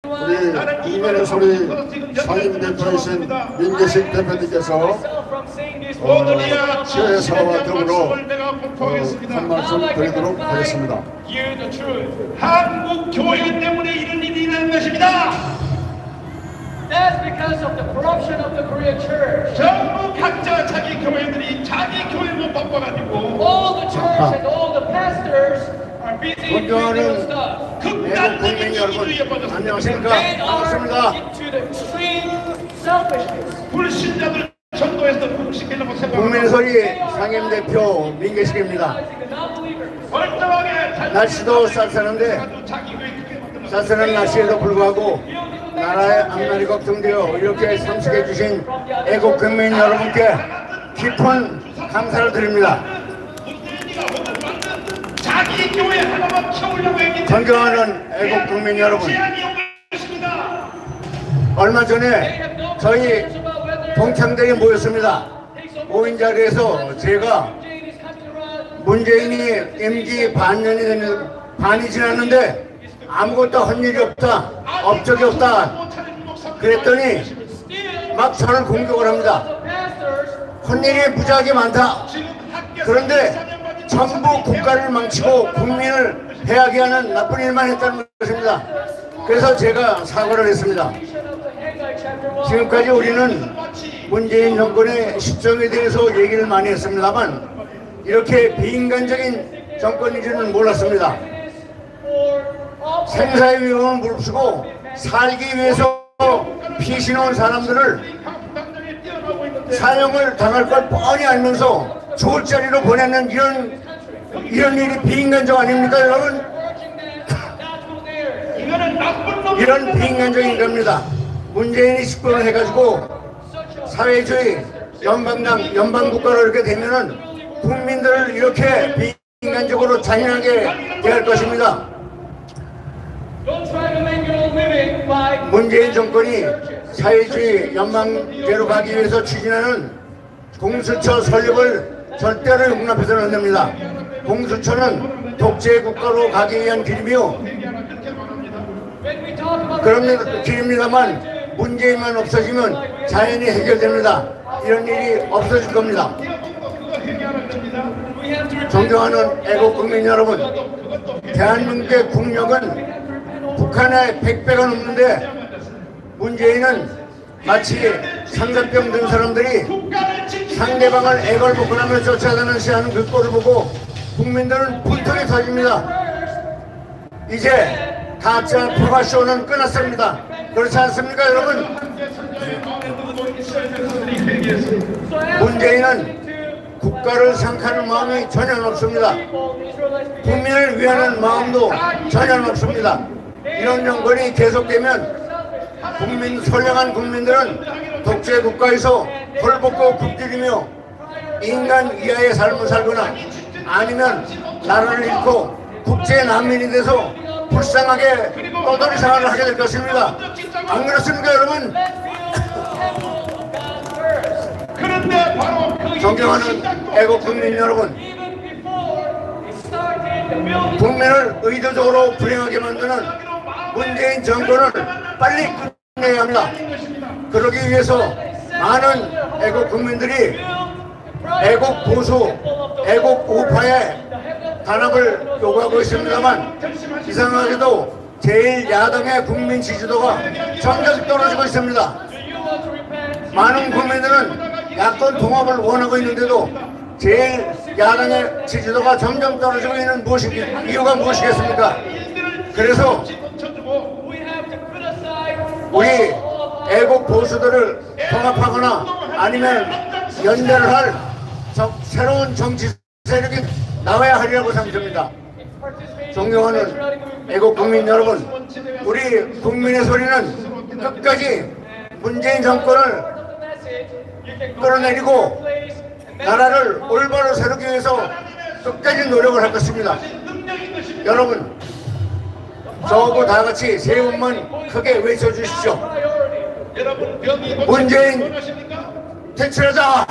우리 국민의 소리 상임대표이신 민계식 대표님께서 시회사와 더불어 한 말씀 드리도록 하겠습니다. 한국 교회 때문에 이런 일이 일어난 것입니다. That's because of the corruption of the Korean church. 전부 각자 자기 교회들이 자기 교회만 바빠가지고 All the church and all the pastors are busy doing their stuff. 애국 국민 여러분 안녕하십니까? And 반갑습니다. are into the extreme selfishness. 불신자들 전도해서 복식하려고 생각합니다. 국민의 소리 상임대표 민계식입니다. 멀쩡하게 날씨도 쌀쌀한데 쌀쌀한 날씨에도 불구하고 나라의 앞날이 걱정되어 이렇게 참석해 주신 애국 국민 여러분께 깊은 감사를 드립니다. 자기 교회 하나만 키우려고 했기 때문에 존경하는 애국 국민 여러분, 얼마 전에 저희 동창들이 모였습니다. 모인 자리에서 제가 문재인이 임기 반이 지났는데 아무것도 한 일이 없다, 업적이 없다 그랬더니 막 저를 공격을 합니다. 한 일이 무지하게 많다. 그런데 전부 국가를 망치고 국민을 해하게 하는 나쁜 일만 했다는 것입니다. 그래서 제가 사과를 했습니다. 지금까지 우리는 문재인 정권의 시점에 대해서 얘기를 많이 했습니다만 이렇게 비인간적인 정권인지는 몰랐습니다. 생사의 위험을 무릅쓰고 살기 위해서 피신해온 사람들을 사형을 당할 걸 뻔히 알면서 좋을 자리로 보내는 이런 일이 비인간적 아닙니까 여러분? 이런 비인간적인 겁니다. 문재인이 집권을 해가지고 사회주의 연방국가로 이렇게 되면은 국민들을 이렇게 비인간적으로 잔인하게 대할 것입니다. 문재인 정권이 사회주의 연방제로 가기 위해서 추진하는 공수처 설립을 절대로 용납해서는 안 됩니다. 공수처는 독재 국가로 가기 위한 길이며 그런 길입니다만 문재인만 없어지면 자연히 해결됩니다. 이런 일이 없어질 겁니다. 존경하는 애국 국민 여러분, 대한민국의 국력은 북한의 100배가 넘는데 문재인은 마치 상사병 든 사람들이 상대방을 애걸복걸하며 쫓아다니는 하는 그 꼴을 보고 국민들은 분통이 터집니다. 이제 가짜 프로파쇼는 끝났습니다. 그렇지 않습니까 여러분? 문재인은 국가를 생각하는 마음이 전혀 없습니다. 국민을 위하는 마음도 전혀 없습니다. 이런 정권이 계속되면 선량한 국민들은 독재 국가에서 헐벗고 굶주리며 인간 이하의 삶을 살거나 아니면 나라를 잃고 국제 난민이 돼서 불쌍하게 떠돌이 생활을 하게 될 것입니다. 안 그렇습니까 여러분? 존경하는 애국 국민 여러분, 국민을 의도적으로 불행하게 만드는 문재인 정권을 빨리 끝내야 합니다. 그러기 위해서 많은 애국 국민들이 애국 보수, 애국 우파의 단합을 요구하고 있습니다만 이상하게도 제1야당의 국민 지지도가 점점 떨어지고 있습니다. 많은 국민들은 야권 통합을 원하고 있는데도 제1야당의 지지도가 점점 떨어지고 있는 이유가 무엇이겠습니까? 그래서 우리 애국 보수들을 통합하거나 아니면 연대를 할 새로운 정치 세력이 나와야 하리라고 생각합니다. 존경하는 애국 국민 여러분, 우리 국민의 소리는 끝까지 문재인 정권을 끌어내리고 나라를 올바로 세우기 위해서 끝까지 노력을 할 것입니다. 여러분, 저하고 다 같이 세 번만 크게 외쳐주십시오. 문재인 퇴출하자!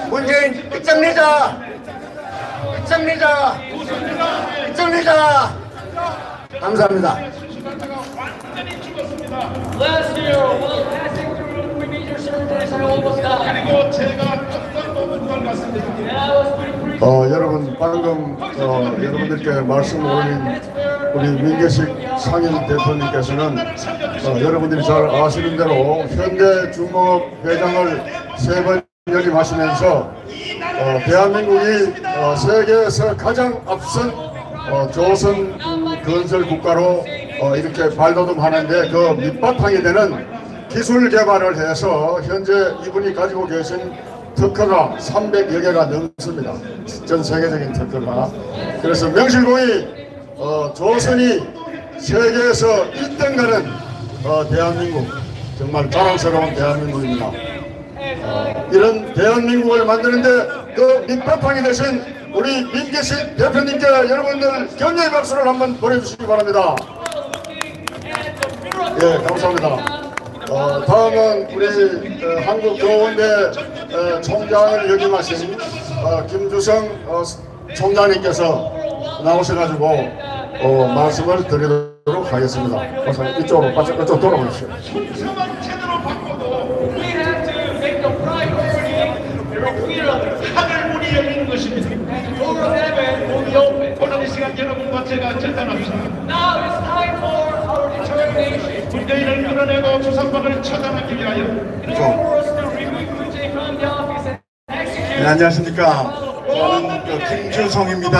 문재인 끝장내자! 끝장내자! 끝장내자! 감사합니다. 완전히 죽었습니다. Last year, while passing through three major surgeries, I almost died. 그리고 제가 깜짝 놀란 걸 말씀드립니다. And I was pretty 여러분 방금 여러분들께 말씀 올린 우리 민계식 상임 대표님께서는 여러분들이 잘 아시는 대로 현대중공업회장을 3번 역임하시면서 대한민국이 세계에서 가장 앞선 조선 건설 국가로 이렇게 발돋움하는데 그 밑바탕이 되는 기술 개발을 해서 현재 이분이 가지고 계신 특허가 300여 개가 넘습니다. 전 세계적인 특허가. 그래서 명실공히 조선이 세계에서 1등 가는 대한민국, 정말 자랑스러운 대한민국입니다. 이런 대한민국을 만드는데 그 밑바탕이 되신 우리 민계식 대표님께 여러분들 격려의 박수를 한번 보내주시기 바랍니다. 예, 감사합니다. 다음은 우리 한국교원대 총장을 역임하신 김주성 총장님께서 나오셔가지고 말씀을 드리도록 하겠습니다. 이쪽으로 돌아오십시오. 순서만 제대로 바꿔도 we have to make the priority very clear on this. 하늘 문이 열리는 것입니다. The door of heaven will be open. 오늘 이 시간 여러분과 제가 결단합시다. Now it's time for our determination. 문재인을 끌어내고 주상박을 처단하기 위하여. In order for us to remove Moon Jae from the office and execute. 네, 안녕하십니까. 저는 김주성입니다.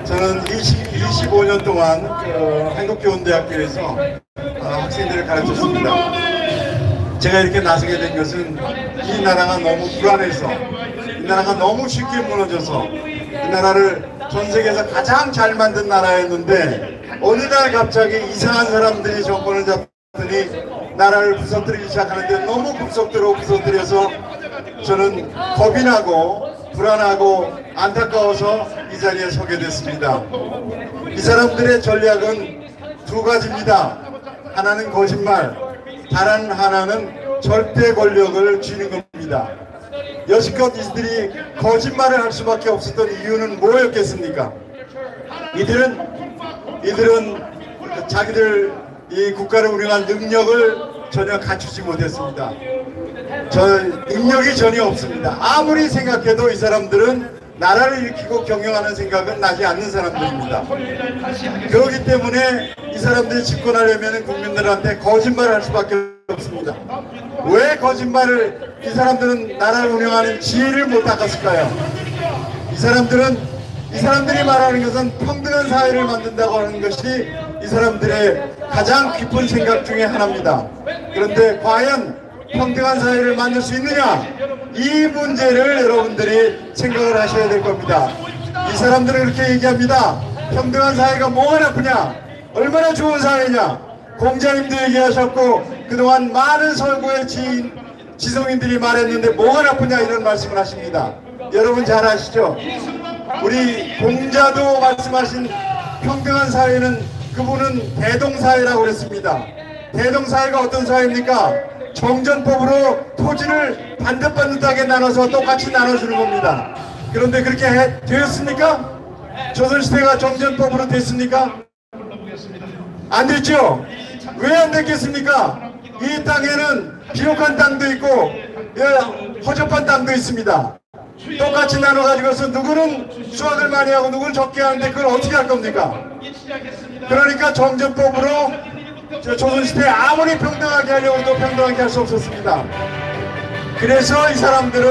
저는 25년 동안 한국교원대학교에서 학생들을 가르쳤습니다. 제가 이렇게 나서게 된 것은 이 나라가 너무 불안해서, 이 나라가 너무 쉽게 무너져서, 이 나라를 전 세계에서 가장 잘 만든 나라였는데 어느 날 갑자기 이상한 사람들이 정권을 잡더니 나라를 부서뜨리기 시작하는데 너무 부서뜨려서 저는 겁이 나고 불안하고 안타까워서 이 자리에 서게 됐습니다. 이 사람들의 전략은 두 가지입니다. 하나는 거짓말, 다른 하나는 절대 권력을 쥐는 겁니다. 여지껏 이들이 거짓말을 할 수밖에 없었던 이유는 뭐였겠습니까? 이들은 자기들 이 국가를 운영할 능력을 전혀 갖추지 못했습니다. 능력이 전혀 없습니다. 아무리 생각해도 이 사람들은 나라를 일으키고 경영하는 생각은 나지 않는 사람들입니다. 그렇기 때문에 이 사람들이 집권하려면 국민들한테 거짓말을 할 수밖에 없습니다. 왜 거짓말을 이 사람들은 나라를 운영하는 지혜를 못 닦았을까요? 이 사람들이 말하는 것은 평등한 사회를 만든다고 하는 것이 이 사람들의 가장 깊은 생각 중에 하나입니다. 그런데 과연 평등한 사회를 만들 수 있느냐? 이 문제를 여러분들이 생각을 하셔야 될 겁니다. 이 사람들은 이렇게 얘기합니다. 평등한 사회가 뭐가 나쁘냐? 얼마나 좋은 사회냐? 공자님도 얘기하셨고 그동안 많은 설구의 지성인들이 말했는데 뭐가 나쁘냐 이런 말씀을 하십니다. 여러분 잘 아시죠? 우리 공자도 말씀하신 평등한 사회는 그분은 대동사회라고 그랬습니다. 대동사회가 어떤 사회입니까? 정전법으로 토지를 반듯반듯하게 나눠서 똑같이 나눠주는 겁니다. 그런데 그렇게 되었습니까? 조선시대가 정전법으로 됐습니까? 안 됐죠? 왜 안 됐겠습니까? 이 땅에는 비옥한 땅도 있고 허접한 땅도 있습니다. 똑같이 나눠가지고서 누구는 수확을 많이 하고 누구는 적게 하는데 그걸 어떻게 할 겁니까? 그러니까 정전법으로 조선시대에 아무리 평등하게 하려고 해도 평등하게 할 수 없었습니다. 그래서 이 사람들은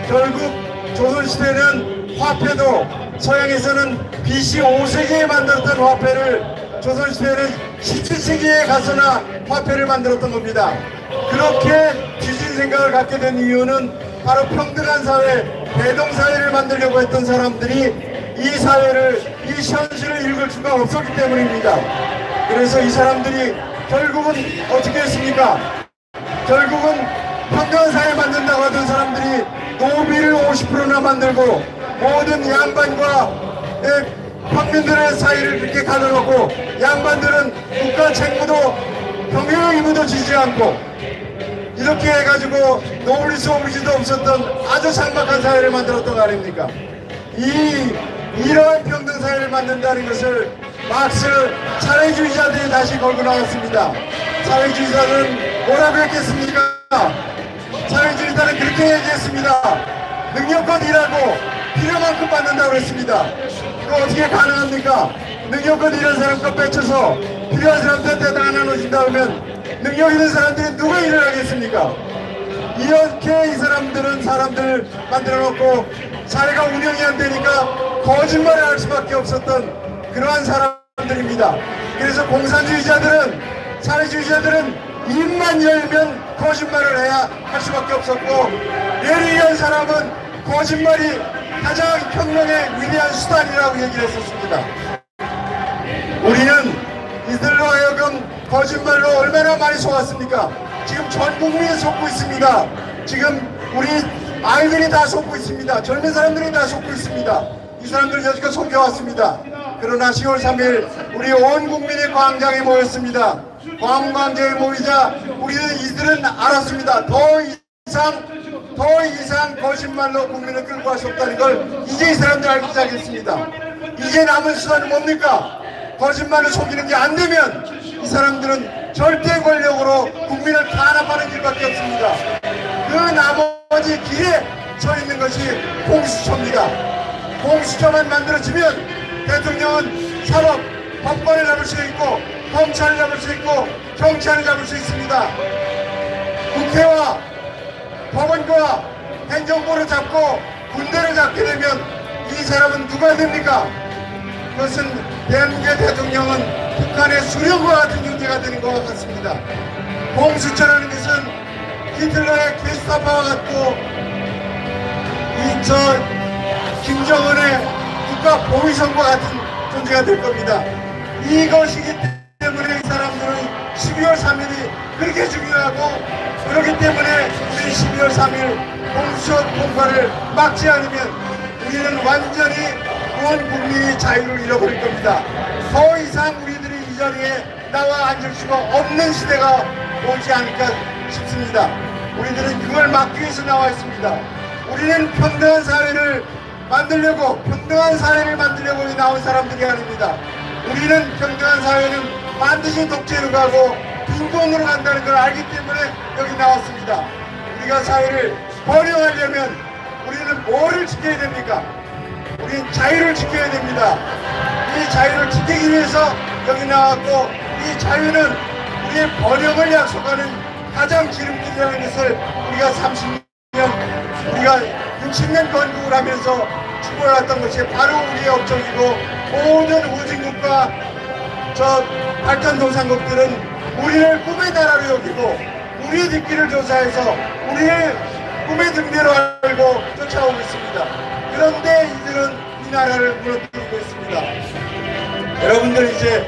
결국 조선시대는 화폐도 서양에서는 BC 5세기에 만들었던 화폐를 조선시대는 17세기에 가서나 화폐를 만들었던 겁니다. 그렇게 뒤진 생각을 갖게 된 이유는 바로 평등한 사회, 대동사회를 만들려고 했던 사람들이 이 사회를, 이 현실을 읽을 수가 없었기 때문입니다. 그래서 이 사람들이 결국은 어떻게 했습니까? 결국은 평등한 사회 만든다고 하던 사람들이 노비를 50%나 만들고 모든 양반과 평민들의 사이를 그렇게 가둬놓고 양반들은 국가 책무도 경영 의무도 지지 않고 이렇게 해가지고 노블리스 오브리지도 없었던 아주 삭막한 사회를 만들었던 거 아닙니까? 이 이러한 평등사회를 만든다는 것을 막스 사회주의자들이 다시 걸고 나왔습니다. 사회주의자는 뭐라고 했겠습니까? 사회주의자는 그렇게 얘기했습니다. 능력껏 일하고 필요만큼 받는다고 했습니다. 그거 어떻게 가능합니까? 능력껏 일하는 사람 것 뺏쳐서 필요한 사람들한테 다 나눠준다 하면 능력 있는 사람들이 누가 일을 하겠습니까? 이렇게 이 사람들은 사람들 만들어 놓고 사회가 운영이 안 되니까 거짓말을 할 수밖에 없었던 그러한 사람들입니다. 그래서 공산주의자들은, 사회주의자들은 입만 열면 거짓말을 해야 할 수밖에 없었고, 예리한 사람은 거짓말이 가장 혁명의 위대한 수단이라고 얘기를 했었습니다. 우리는 이들로 하여금 거짓말로 얼마나 많이 속았습니까? 지금 전 국민이 속고 있습니다. 지금 우리 아이들이 다 속고 있습니다. 젊은 사람들이 다 속고 있습니다. 이 사람들 여지껏 속여왔습니다. 그러나 10월 3일 우리 온 국민이 광장에 모였습니다. 광장에 모이자 우리는 이들은 알았습니다. 더 이상 거짓말로 국민을 끌고 갈 수 없다는 걸 이제 이 사람들 알기 시작했습니다. 이제 남은 수단은 뭡니까? 거짓말을 속이는 게 안 되면 이 사람들은 절대 권력으로 국민을 탄압하는 길밖에 없습니다. 그 나머지 길에 서 있는 것이 공수처입니다. 공수처만 만들어지면 대통령은 사법, 법관을 잡을 수 있고 검찰을 잡을 수 있고 경찰을 잡을 수 있습니다. 국회와 법원과 행정부를 잡고 군대를 잡게 되면 이 사람은 누가 됩니까? 그것은 대한민국의 대통령은 북한의 수령과 같은 존재가 되는 것 같습니다. 공수처라는 것은 히틀러의 게스타파와 같고 김정은의 국가 보위선과 같은 존재가 될 겁니다. 이것이기 때문에 이 사람들은 12월 3일이 그렇게 중요하고, 그렇기 때문에 우리 12월 3일 공수처 통과를 막지 않으면 우리는 완전히 온 국민이 자유를 잃어버릴 겁니다. 더 이상 우리들이 이 자리에 나와 앉을 수가 없는 시대가 오지 않을까 싶습니다. 우리들은 그걸 막기 위해서 나와 있습니다. 우리는 평등한 사회를 만들려고 나온 사람들이 아닙니다. 우리는 평등한 사회는 반드시 독재로 가고 빈곤으로 간다는 걸 알기 때문에 여기 나왔습니다. 우리가 사회를 번영하려면 우리는 뭐를 지켜야 됩니까? 우리는 자유를 지켜야 됩니다. 이 자유를 지키기 위해서 여기 나왔고, 이 자유는 우리의 번영을 약속하는 가장 기름길이라는 것을 우리가 30년, 우리가 60년 건국을 하면서 추구해왔던 것이 바로 우리의 업적이고, 모든 후진국과 저 발전도상국들은 우리를 꿈의 나라로 여기고 우리의 뒷길을 조사해서 우리의 꿈의 등대로 알고 쫓아오고 있습니다. 그런데 이들은 이 나라를 무너뜨리고 있습니다. 여러분들 이제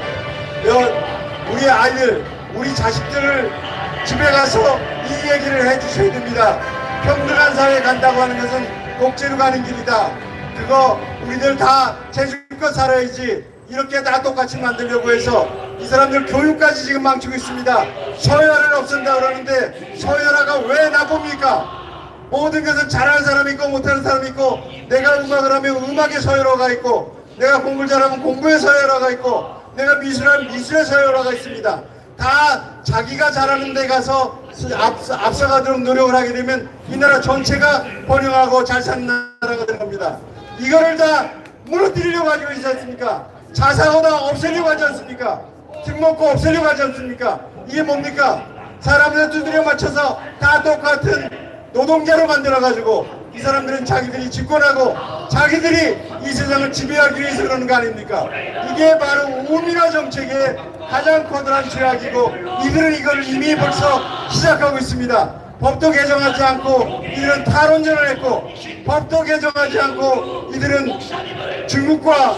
우리 아이들, 우리 자식들을 집에 가서 이 얘기를 해주셔야 됩니다. 평등한 사회에 간다고 하는 것은 독재로 가는 길이다. 그거 우리들 다 제주껏 살아야지 이렇게 다 똑같이 만들려고 해서 이 사람들 교육까지 지금 망치고 있습니다. 서열을 없앤다 그러는데 서열화가 왜 나쁩니까? 모든 것은 잘하는 사람이 있고 못하는 사람이 있고, 내가 음악을 하면 음악의 서열화가 있고, 내가 공부를 잘하면 공부의 서열화가 있고, 내가 미술하면 미술의 서열화가 있습니다. 다 자기가 잘하는 데 가서 앞서가도록 노력을 하게 되면 이 나라 전체가 번영하고 잘 사는 나라가 되는 겁니다. 이거를 다 무너뜨리려고 하지 않습니까? 자사고 다 없애려고 하지 않습니까? 특목고 없애려고 하지 않습니까? 이게 뭡니까? 사람들 두드려 맞춰서 다 똑같은 노동자로 만들어가지고 이 사람들은 자기들이 집권하고 자기들이 이 세상을 지배하기 위해서 그러는 거 아닙니까? 이게 바로 우민화 정책의 가장 커다란 죄악이고, 이들은 이걸 이미 벌써 시작하고 있습니다. 법도 개정하지 않고 이들은 탈원전을 했고, 법도 개정하지 않고 이들은 중국과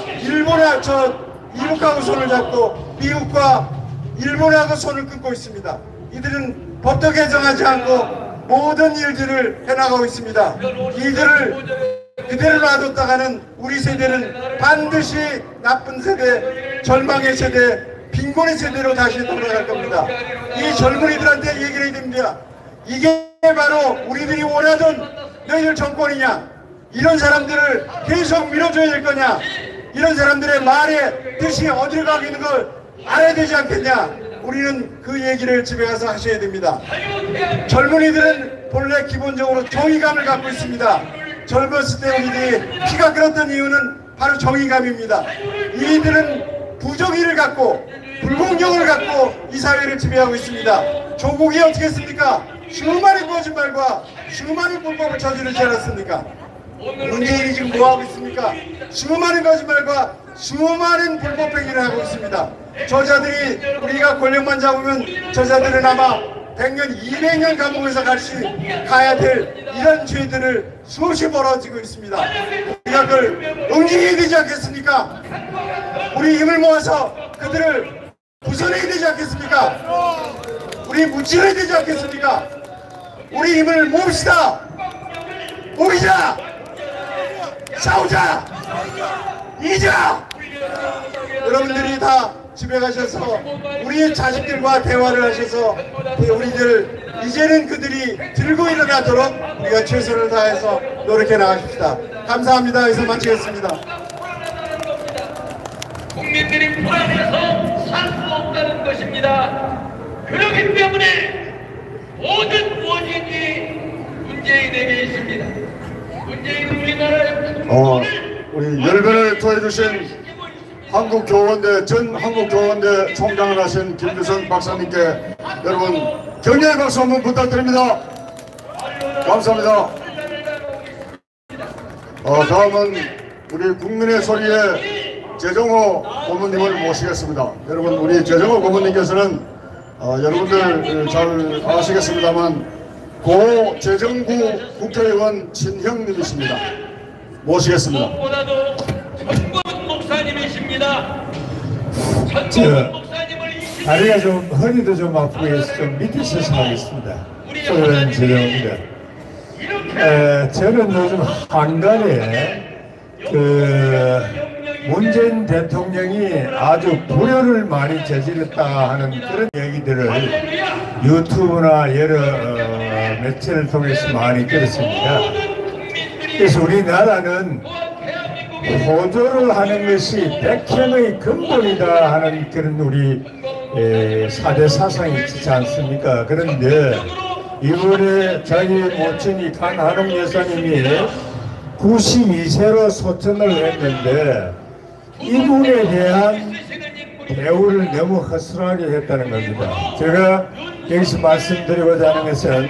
이북하고 손을 잡고 미국과 일본하고 손을 끊고 있습니다. 이들은 법도 개정하지 않고 모든 일들을 해나가고 있습니다. 이들을 그대로 놔뒀다가는 우리 세대는 반드시 나쁜 세대, 절망의 세대, 빈곤의 세대로 다시 돌아갈 겁니다. 이 젊은이들한테 얘기를 해야 됩니다. 이게 바로 우리들이 원하던 너희들 정권이냐? 이런 사람들을 계속 밀어줘야 될 거냐? 이런 사람들의 말에 뜻이 어디로 가고 있는 걸 알아야 되지 않겠냐? 우리는 그 얘기를 집에 가서 하셔야 됩니다. 젊은이들은 본래 기본적으로 정의감을 갖고 있습니다. 젊었을 때 우리들이 피가 끓었던 이유는 바로 정의감입니다. 이들은 부정의를 갖고 불공정을 갖고 이 사회를 지배하고 있습니다. 조국이 어떻게 했습니까? 수많은 거짓말과 수많은 불법을 저지르지 않았습니까? 문재인이 지금 뭐하고 있습니까? 수많은 거짓말과 수많은 불법 행위를 하고 있습니다. 저자들이 우리가 권력만 잡으면 저자들은 아마 100년, 200년 감옥에서 가야 될 이런 죄들을 수없이 벌어지고 있습니다. 우리가 그걸 응징해야 되지 않겠습니까? 우리 힘을 모아서 그들을 부숴내야 되지 않겠습니까? 우리 무찌러야 되지 않겠습니까? 우리 힘을 모읍시다. 모이자. 싸우자. 이자. 여러분들이 다 집에 가셔서 우리의 자식들과 대화를 하셔서 우리들 이제는 그들이 들고 일어나도록 우리가 최선을 다해서 노력해 나가십시다. 감사합니다. 여기서 마치겠습니다. 국민들이 불안해서 살 수 없다는 것입니다. 그렇기 때문에 모든 원인이 문재인에게 있습니다. 문재인은 우리나라의 우리 열변을 토해주신 한국교원대 전 한국교원대 총장을 하신 김규선 박사님께 여러분 격려의 박수 한번 부탁드립니다. 감사합니다. 다음은 우리 국민의 소리의 재정호 고문님을 모시겠습니다. 여러분 우리 재정호 고문님께서는 여러분들 잘 아시겠습니다만 고 재정구 국회의원 친형님이십니다. 모시겠습니다. 무엇보다도 전범 목사님이십니다. 전범 목사님을 다리가 좀 허리도 좀 아프고 해서 좀 밑에 서서 하겠습니다. 저는 재정입니다. 저는 요즘 한간에 문재인 대통령이 아주 불효를 많이 저질렀다 하는 그런 얘기들을 유튜브나 여러 매체를 통해서 많이 들었습니다. 그래서 우리나라는 호조를 하는 것이 백현의 근본이다 하는 그런 우리 4대 사상이 있지 않습니까? 그런데 이번에 자기 모친이 강한홍 여사님이 92세로 소천을 했는데 이분에 대한 대우를 너무 허술하게 했다는 겁니다. 제가 여기서 말씀드리고자 하는 것은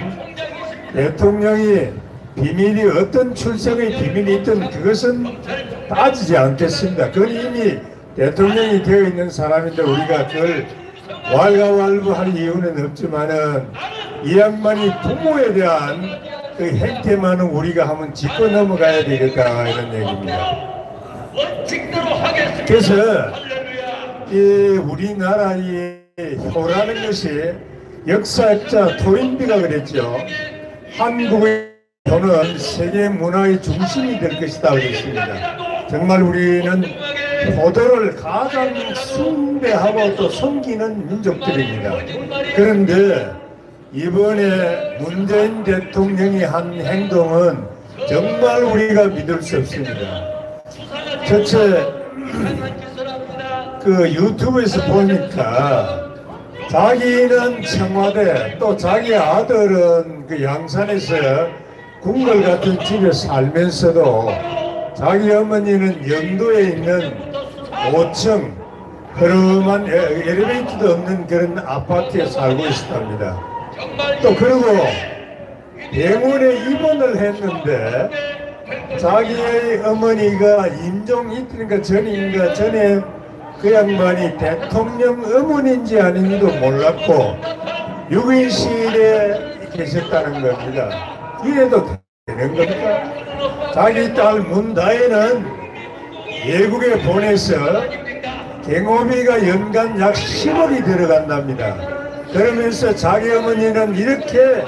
대통령이 비밀이 어떤 출생의 비밀이 있든 그것은 따지지 않겠습니다. 그건 이미 대통령이 되어 있는 사람인데 우리가 그걸 왈가왈부할 이유는 없지만은 이 양반이 부모에 대한 그 행태만은 우리가 한번 짚고 넘어가야 되겠다 이런 얘기입니다. 그래서 이 우리나라의 효라는 것이 역사학자 토인비가 그랬죠. 한국의 효는 세계 문화의 중심이 될 것이다 그랬습니다. 정말 우리는 효도를 가장 숭배하고 또 섬기는 민족들입니다. 그런데 이번에 문재인 대통령이 한 행동은 정말 우리가 믿을 수 없습니다. 첫째, 그 유튜브에서 보니까 자기는 청와대 또 자기 아들은 그 양산에서 궁궐 같은 집에 살면서도 자기 어머니는 영도에 있는 5층 흐름한 엘리베이터도 없는 그런 아파트에 살고 있었답니다. 또 그리고 병원에 입원을 했는데 자기의 어머니가 임종 이틀인가 전인가 전에 그 양반이 대통령 어머니인지 아닌지도 몰랐고 유인실에 계셨다는 겁니다. 이래도 되는 겁니까? 자기 딸 문다혜는 외국에 보내서 경호비가 연간 약 10억이 들어간답니다. 그러면서 자기 어머니는 이렇게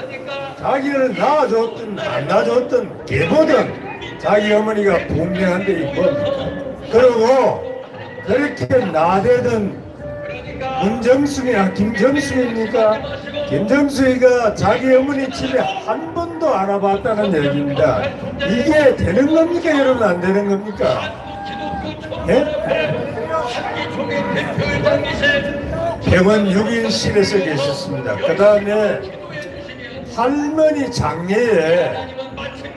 자기를 낳아줬든 안 낳아줬든 개보든 자기 어머니가 분명한데 이겁니다. 그리고 그렇게 나대던 문정숙이나 김정숙입니까? 김정숙이가 자기 어머니 집에 한 번도 번도 알아봤다는 얘기입니다. 이게 되는 겁니까? 여러분 안 되는 겁니까? 예? 병원 6인실에서 계셨습니다. 그 다음에 할머니 장례에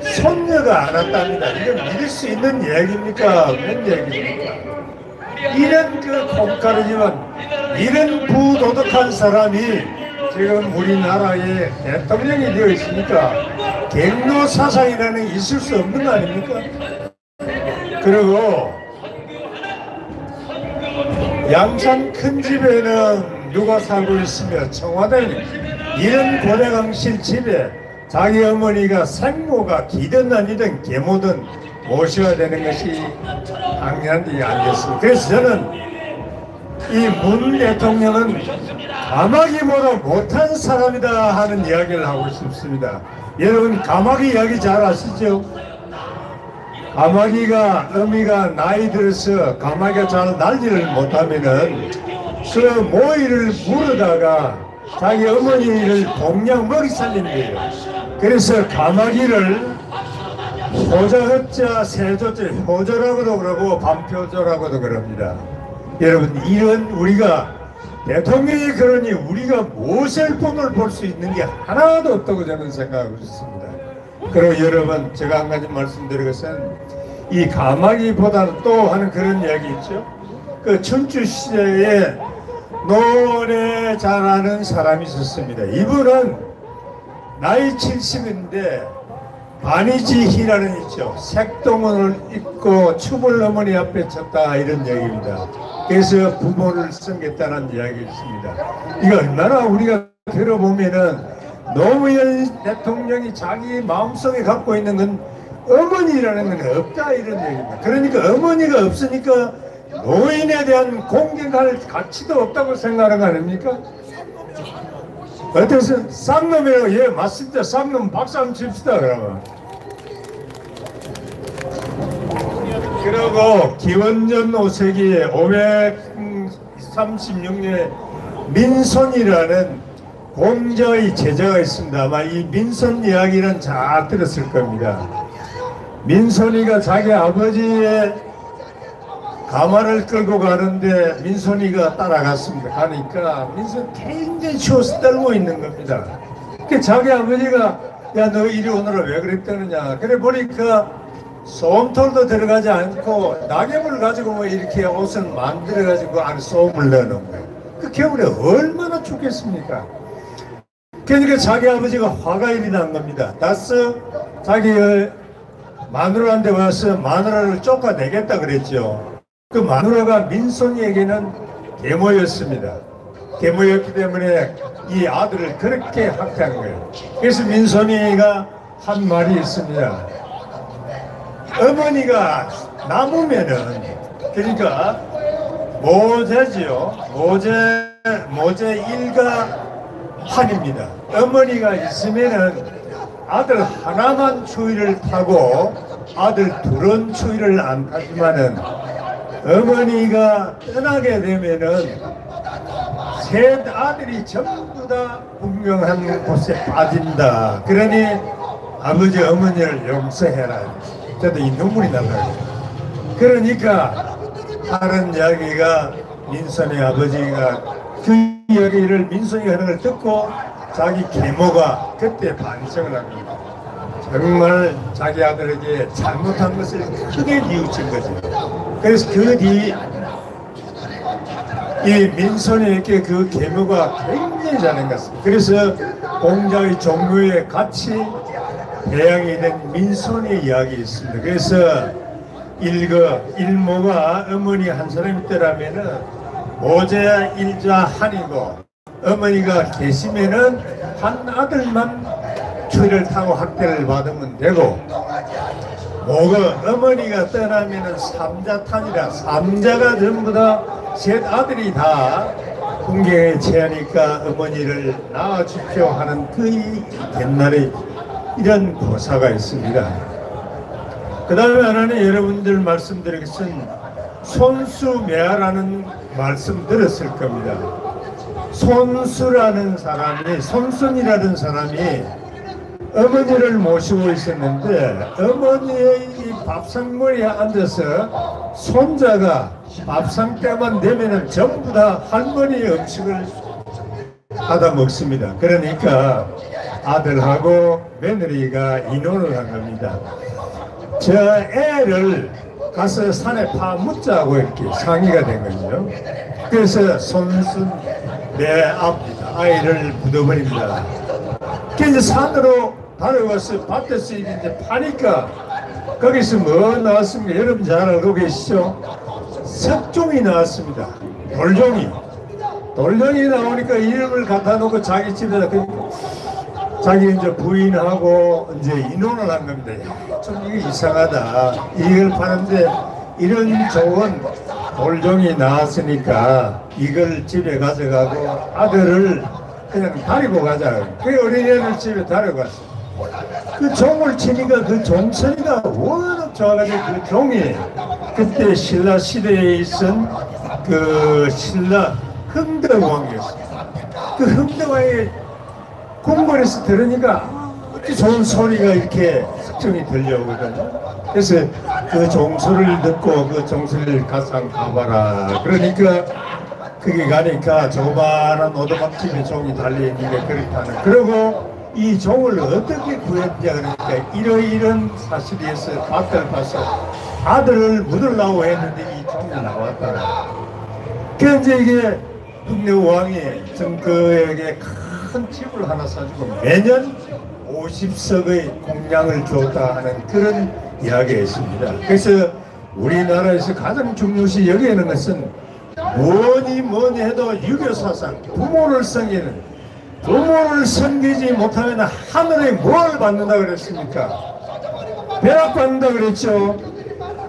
손녀가 안 왔답니다. 이건 믿을 수 있는 얘기입니까? 없는 얘기입니까? 이런 그 콩가루지만 이런 부도덕한 사람이 지금 우리나라의 대통령이 되어 있으니까 갱노 사상이라는 게 있을 수 없는 거 아닙니까? 그리고 양산 큰 집에는 누가 살고 있으며 청와대는 이런 고대강실 집에 자기 어머니가 생모가 기든 아니든 계모든 모셔야 되는 것이 당연한 일이 아니겠습니까? 그래서 저는 이 문 대통령은 까마귀보다 못한 사람이다 하는 이야기를 하고 싶습니다. 여러분 까마귀 이야기 잘 아시죠? 까마귀가 어미가 나이 들어서 까마귀가 잘 날지를 못하면은 그 모이를 물어다가 자기 어머니를 동양 먹이 살린대요. 그래서 까마귀를 호자헛자 세조자 호조라고도 그러고 반표조라고도 그럽니다. 여러분 이런 우리가 대통령이 그러니 우리가 무엇을 본을 볼 수 있는 게 하나도 없다고 저는 생각하고 있습니다. 그리고 여러분 제가 한 가지 말씀드릴 것은 이 까마귀보다는 또 하는 그런 이야기 있죠. 그 춘추 시대에 노래 잘하는 사람이 있었습니다. 이분은 나이 70인데 반이지희라는 있죠. 색동원을 입고 춤을 어머니 앞에 췄다 이런 얘기입니다. 그래서 부모를 섬겼다는 이야기 있습니다. 이거 얼마나 우리가 들어보면은 노무현 대통령이 자기 마음속에 갖고 있는 건 어머니라는 건 없다 이런 얘기입니다. 그러니까 어머니가 없으니까 노인에 대한 공경할 가치도 없다고 생각하는 거 아닙니까? 어때서 쌍놈이라고 예 맞습니다. 쌍놈 박수 한번 칩시다 그러면. 그리고 기원전 5세기에 536년에 민손이라는 공자의 제자가 있습니다. 아마 이 민손 이야기는 잘 들었을 겁니다. 민손이가 자기 아버지의 가마를 끌고 가는데 민손이가 따라갔습니다. 가니까 민손 굉장히 추워서 떨고 있는 겁니다. 그 자기 아버지가 야 너 이리 오너라 왜 그랬다느냐. 그래 보니까 솜털도 들어가지 않고 낙엽을 가지고 뭐 이렇게 옷을 만들어 가지고 안에 솜을 넣어놓은 거예요. 그 겨울에 얼마나 춥겠습니까? 그러니까 자기 아버지가 화가 일이 난 겁니다. 다스 자기 마누라한테 와서 마누라를 쫓아내겠다 그랬죠. 그 마누라가 민손이에게는 계모였습니다. 계모였기 때문에 이 아들을 그렇게 학대한 거예요. 그래서 민손이가 한 말이 있습니다. 어머니가 남으면은 그러니까 모제지요. 모제 일가 한입니다. 어머니가 있으면은 아들 하나만 추위를 타고 아들 둘은 추위를 안 타지만은 어머니가 떠나게 되면은 셋 아들이 전부 다 분명한 곳에 빠진다. 그러니 아버지 어머니를 용서해라. 저도 이 눈물이 나요. 그러니까 다른 이야기가 민손의 아버지가 그 이야기를 민손이가 하는 걸 듣고 자기 계모가 그때 반성을 합니다. 정말 자기 아들에게 잘못한 것을 크게 뉘우친 거죠. 그래서 그 뒤 이 민손이에게 그 계모가 굉장히 잘한 것 같습니다. 그래서 공자의 종묘에 같이 배양이 된 민손의 이야기 있습니다. 그래서 일모가 어머니 한 사람 있더라면은 모제 일자 한이고 어머니가 계시면은 한 아들만 추위를 타고 학대를 받으면 되고 모가 어머니가 떠나면은 삼자탄이라 삼자가 전부 다 셋 아들이 다 궁경에 체하니까 어머니를 낳아주십시오 하는 그 옛날에 이런 고사가 있습니다. 그 다음에 하나는 여러분들 말씀드릴 것은 손수매화라는 말씀 들었을 겁니다. 손수라는 사람이 손순이라는 사람이 어머니를 모시고 있었는데 어머니의 이 밥상머리에 앉아서 손자가 밥상 때만 되면은 전부 다 할머니 음식을 받아 먹습니다. 그러니까 아들하고 며느리가 이혼을 한 겁니다. 저 애를 가서 산에 파묻자고 이렇게 상의가 된 거죠. 그래서 손순 내 아이를 묻어버립니다. 그래서 산으로 달려와서 밭에서 이제 파니까 거기서 뭐 나왔습니까? 여러분 잘 알고 계시죠? 석종이 나왔습니다. 돌종이 나오니까 이름을 갖다 놓고 자기 집에다 자기 이제 부인하고 이제 인혼을 한 겁니다. 야, 좀 이게 이상하다. 이걸 파는데 이런 좋은 돌종이 나왔으니까 이걸 집에 가져가고 아들을 그냥 데리고 가자. 그 어린애를 집에 데려갔어. 그 종을 치니까 그 종소리가 워낙 좋아가지고 그 종이 그때 신라 시대에 있은 그 신라 흥덕왕이었어요. 그 흥덕왕의 궁궐에서 들으니까 어찌 좋은 소리가 이렇게 석정이 들려오거든요. 그래서 그 종소리를 듣고 그 종소리를 가상 가봐라. 그러니까 거기 가니까 조그마한 오두막집에 종이 달려있는 게 그렇다는. 그리고 이 종을 어떻게 구했냐 그러니까 이런 사실이 있어요. 밭을 봐서 아들을 묻으려고 했는데 이 종이 나왔다. 그래서 이제 이게 흥덕왕이 정거에게 큰 집을 하나 사주고 매년 50석의 공양을 줬다 하는 그런 이야기가 있습니다. 그래서 우리나라에서 가장 중요시 여기는 것은 뭐니 해도 유교사상, 부모를 섬기지 못하면 하늘에 뭘 받는다 그랬습니까? 벼락 받는다 그랬죠.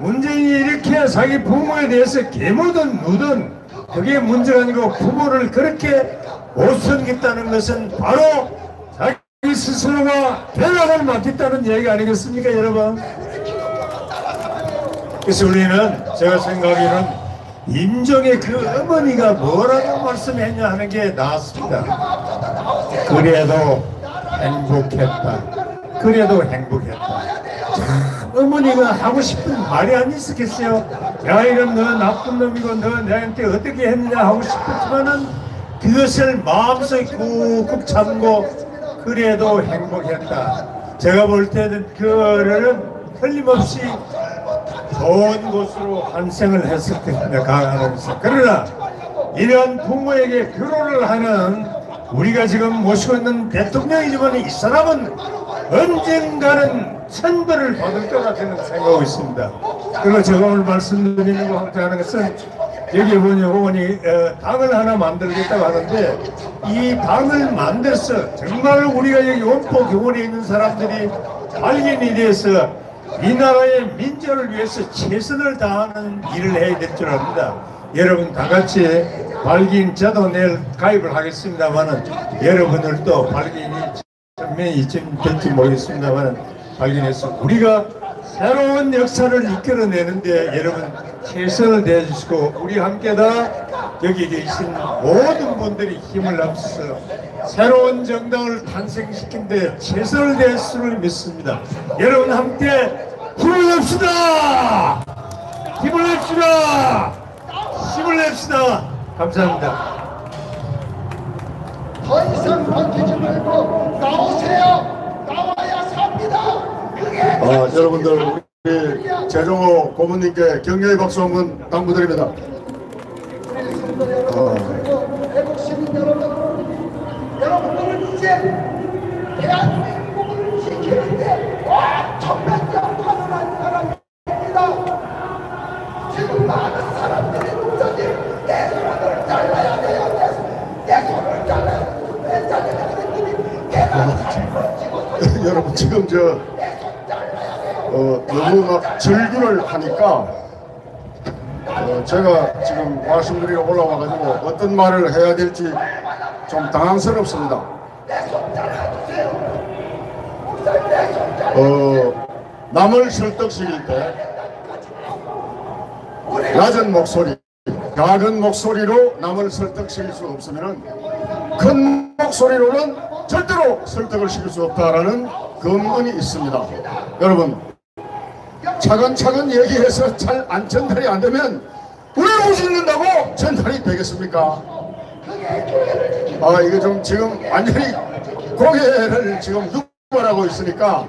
문재인이 이렇게 자기 부모에 대해서 개무든 무든 그게 문제가 아니고 부모를 그렇게 못 섬겼다는 것은 바로 자기 스스로가 벼락을 맞겠다는 얘기 아니겠습니까, 여러분? 그래서 우리는 제가 생각에는 임종의 그 어머니가 뭐라고 말씀했냐 하는 게 나았습니다. 그래도 행복했다. 참 어머니가 하고 싶은 말이 안 있었겠어요. 야, 이건 너 나쁜 놈이고 너 나한테 어떻게 했느냐 하고 싶었지만은 그것을 마음속에 꾹꾹 참고 그래도 행복했다. 제가 볼 때는 그거를 틀림없이 좋은 곳으로 환생을 했을 때입니다. 강하면서. 그러나 이런 부모에게 표로를 하는 우리가 지금 모시고 있는 대통령이지만 이 사람은 언젠가는 천벌을 받을 것 같은 생각하고 있습니다. 그리고 제가 오늘 말씀드리는 거 하는 것은 여기 보니 당을 하나 만들겠다고 하는데 이 당을 만들어서 정말 우리가 여기 원포 교원에 있는 사람들이 발견이 돼서 이 나라의 민주를 위해서 최선을 다하는 일을 해야 될 줄 압니다. 여러분 다 같이 발기인 저도 내일 가입을 하겠습니다만은 여러분들도 발기인이 전면이 될지 모르겠습니다만은 발견해서 우리가 새로운 역사를 이끌어내는데 여러분 최선을 다해주시고 우리 함께 다 여기 계신 모든 분들이 힘을 합쳐서 새로운 정당을 탄생시킨 데 최선을 다할 수를 믿습니다. 여러분 함께 힘을 냅시다. 힘을 냅시다. 감사합니다. 더 이상 버티지 말고 나오세요. 나와야 삽니다. 그게 여러분들 우리 재종호 고문님께 격려의 박수 한번 당부드립니다. 애국 시민 여러분들은 이제 대한민국을 지키는데 엄청난 역할을 한 사람입니다. 지금 많은 사람들이 묻더니 내 손을 잘라야 돼요. 내 손을 잘라야 돼요. 왜 잘라야 돼요? 여러분 지금 너무 막 절규를 하니까 제가 지금 말씀드리러 올라와가지고 어떤 말을 해야 될지 좀 당황스럽습니다. 남을 설득시킬 때 낮은 목소리, 작은 목소리로 남을 설득시킬 수 없으면 큰 목소리로는 절대로 설득을 시킬 수 없다라는 검언이 있습니다. 여러분, 차근차근 얘기해서 잘 전달이 안 되면 울고짖는다고 전달이 되겠습니까? 이게 좀 지금 완전히 고개를 지금 유발하고 있으니까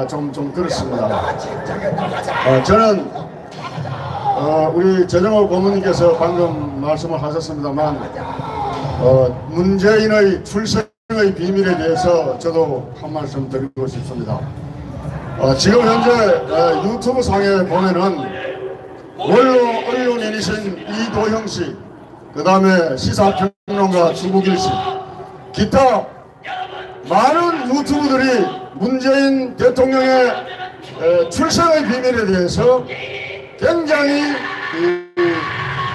좀 그렇습니다. 저는 우리 재정호 고문님께서 방금 말씀을 하셨습니다만 문재인의 출생의 비밀에 대해서 저도 한 말씀 드리고 싶습니다. 지금 현재 유튜브 상에 보면은 원로 언론인이신 이도형 씨, 그 다음에 시사평론가 주국일 씨, 기타 많은 유튜브들이 문재인 대통령의 출생의 비밀에 대해서 굉장히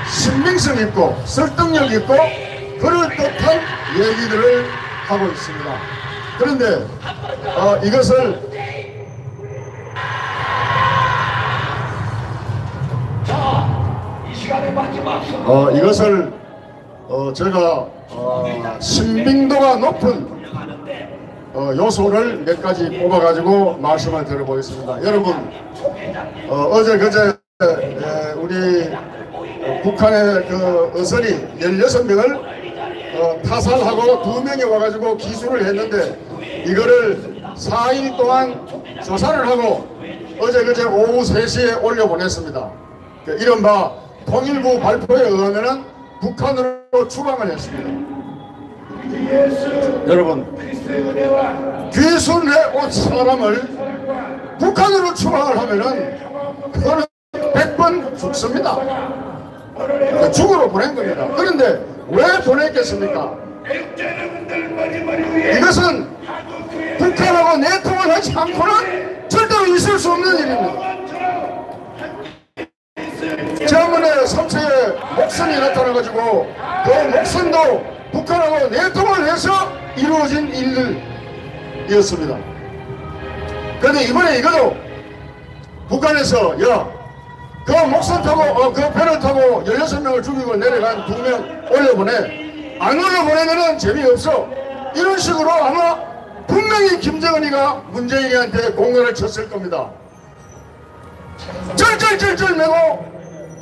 신빙성 있고 설득력 있고 그럴듯한 얘기들을 하고 있습니다. 그런데 이것을 제가 신빙도가 높은 요소를 몇 가지 뽑아가지고 말씀을 드려보겠습니다. 여러분, 어제 그제 우리 북한의 그 어선이 16명을 타살하고 2명이 와가지고 기수를 했는데 이거를 4일 동안 조사를 하고 어제 그제 오후 3시에 올려보냈습니다. 이른바 통일부 발표에 의하면 북한으로 추방을 했습니다. 여러분, 귀순해 온 사람을 북한으로 추방을 하면은 그거는 100번 죽습니다. 죽으러 보낸 겁니다. 그런데 왜 보냈겠습니까? 이것은 북한하고 내통을 하지 않고는 절대로 있을 수 없는 일입니다. 저번에 삼척에 목선이 나타나가지고 그 목선도 북한하고 내통을 해서 이루어진 일이었습니다. 그런데 이번에 이거도 북한에서 그 목선 타고 그 배를 타고 16명을 죽이고 내려간 2명 올려보내, 안 올려보내면은 재미없어, 이런 식으로 아마 분명히 김정은이가 문재인이한테 공격을 쳤을 겁니다. 쩔쩔쩔쩔 매고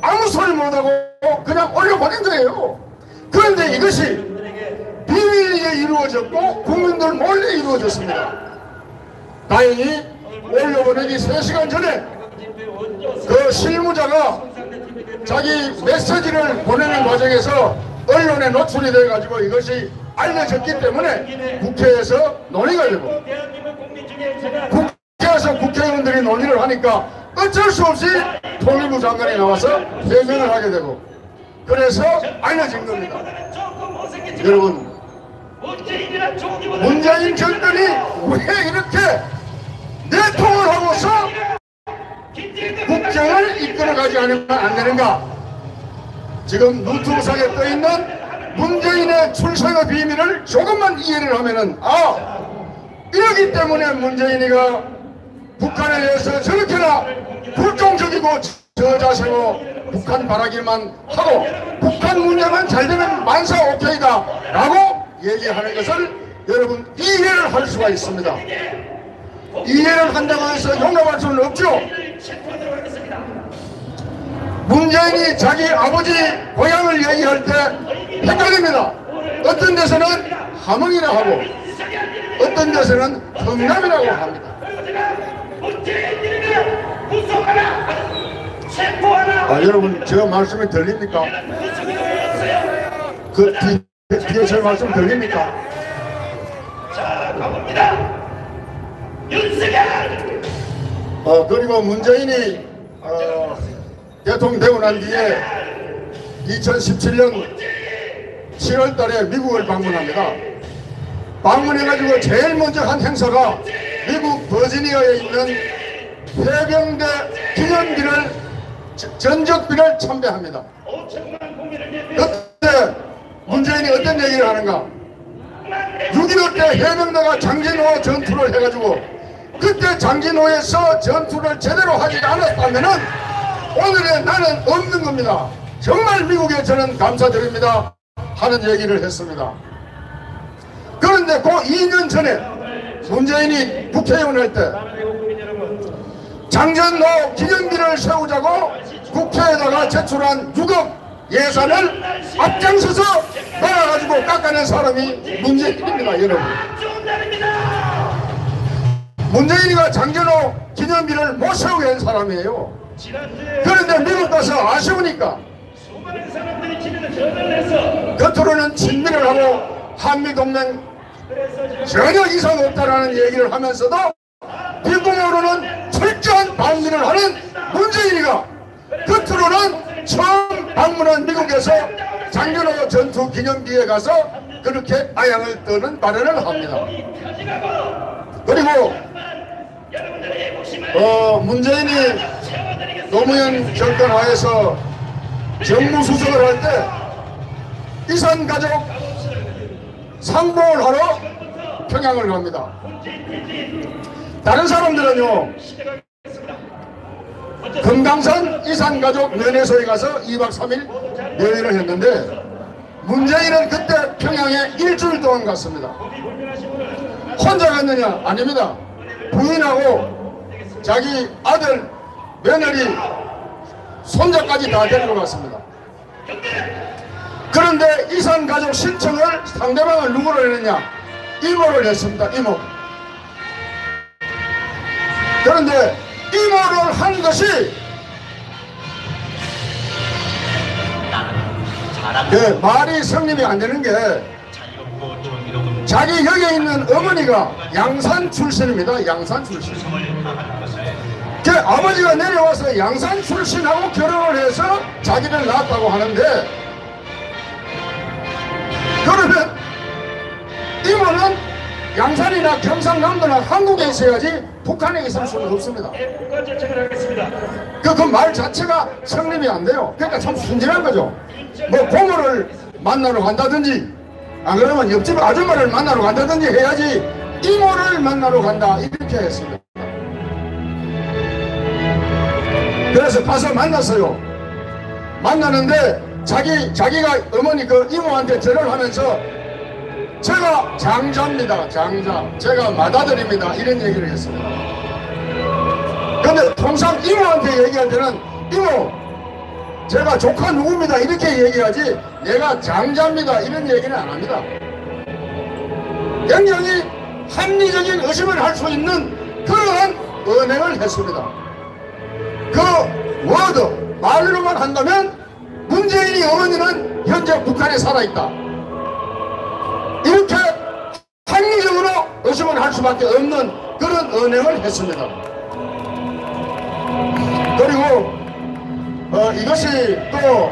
아무 소리 못하고 그냥 올려보낸 거예요. 그런데 이것이 비밀리에 이루어졌고 국민들 몰래 이루어졌습니다. 다행히 올려보내기 3시간 전에 그 실무자가 자기 메시지를 보내는 과정에서 언론에 노출이 돼가지고 이것이 알려졌기 때문에 국회에서 논의가 되고, 국회에서 국회의원들이 논의를 하니까 어쩔 수 없이 통일부 장관이 나와서 해명을 하게 되고, 그래서 알려진 겁니다. 여러분, 문재인 정권이 왜 이렇게 내통을 하고서 국정을 이끌어가지 않으면 안 되는가? 지금 유튜브상에 떠있는 문재인의 출생의 비밀을 조금만 이해를 하면은 이러기 때문에 문재인이가 북한에 대해서 저렇게나 불공적이고 저자세고 북한 바라기만 하고 북한 문제만 잘 되면 만사 오케이다 라고 얘기하는 것을 여러분 이해를 할 수가 있습니다. 이해를 한다고 해서 용납할 수는 없죠. 문재인이 자기 아버지 고향을 얘기할 때 헷갈립니다. 어떤 데서는 함흥이라 하고 어떤 데서는 흥남이라고 합니다. 여러분, 제가 말씀이 들립니까? 그 뒤에 제 말씀 들립니까? 자, 가봅니다. 윤석열! 그리고 문재인이 대통령 되고 난 뒤에 2017년 7월 달에 미국을 방문합니다. 방문해가지고 제일 먼저 한 행사가 미국 버지니아에 있는 해병대 기념비를 전적비를 참배합니다. 그때 문재인이 어떤 얘기를 하는가? 6.25 때 해병대가 장진호 전투를 해가지고 그때 장진호에서 전투를 제대로 하지 않았다면은 오늘의 나는 없는 겁니다. 정말 미국에 저는 감사드립니다 하는 얘기를 했습니다. 그런데 그 2년 전에 문재인이 국회의원 할 때 장전로 기념비를 세우자고 국회에다가 제출한 6억 예산을 앞장서서 나가가지고 깎아낸 사람이 문재인입니다. 여러분, 문재인이가 장전로 기념비를 못 세우게 한 사람이에요. 그런데 미국 가서 아쉬우니까 겉으로는 친밀을 하고 한미동맹 전혀 이상 없다라는 얘기를 하면서도 뒷공으로는 철저한 방미를 하는 문재인이가 겉으로는 처음 방문한 미국에서 장전호 전투 기념비에 가서 그렇게 아양을 떠는 발언을 합니다. 그리고 문재인이 노무현 정권 하에서 정무수석을 할 때 이산가족 상봉을 하러 평양을 갑니다. 다른 사람들은요 금강산 이산가족 면회소에 가서 2박 3일 여행을 했는데 문재인은 그때 평양에 일주일 동안 갔습니다. 혼자 갔느냐? 아닙니다. 부인하고 자기 아들, 며느리, 손자까지 다 데리고 갔습니다. 그런데 이산가족 신청을 상대방을 누구를 했느냐? 이모를 했습니다. 이모. 그런데 이모를 한 것이 말이 성립이 안 되는 게 자기 여기 있는 어머니가 양산 출신입니다. 양산 출신. 그 아버지가 내려와서 양산 출신하고 결혼을 해서 자기를 낳았다고 하는데, 그러면 이모는 양산이나 경상남도나 한국에 있어야지 북한에 있을 수는 없습니다. 그 말 자체가 성립이 안 돼요. 그러니까 참 순진한 거죠. 뭐 고모를 만나러 간다든지 안 그러면 옆집 아줌마를 만나러 간다든지 해야지 이모를 만나러 간다 이렇게 했습니다. 그래서 가서 만났어요. 만나는데 자기가 어머니 그 이모한테 절을 하면서 제가 장자입니다. 장자. 제가 맏아들입니다. 이런 얘기를 했습니다. 근데 통상 이모한테 얘기할 때는 이모 제가 조카 누구입니다. 이렇게 얘기하지 내가 장자입니다. 이런 얘기는 안 합니다. 굉장히 합리적인 의심을 할 수 있는 그러한 언행을 했습니다. 그 워드 말로만 한다면 문재인이 어머니는 현재 북한에 살아있다. 이렇게 합리적으로 의심을 할 수밖에 없는 그런 언행을 했습니다. 그리고 이것이 또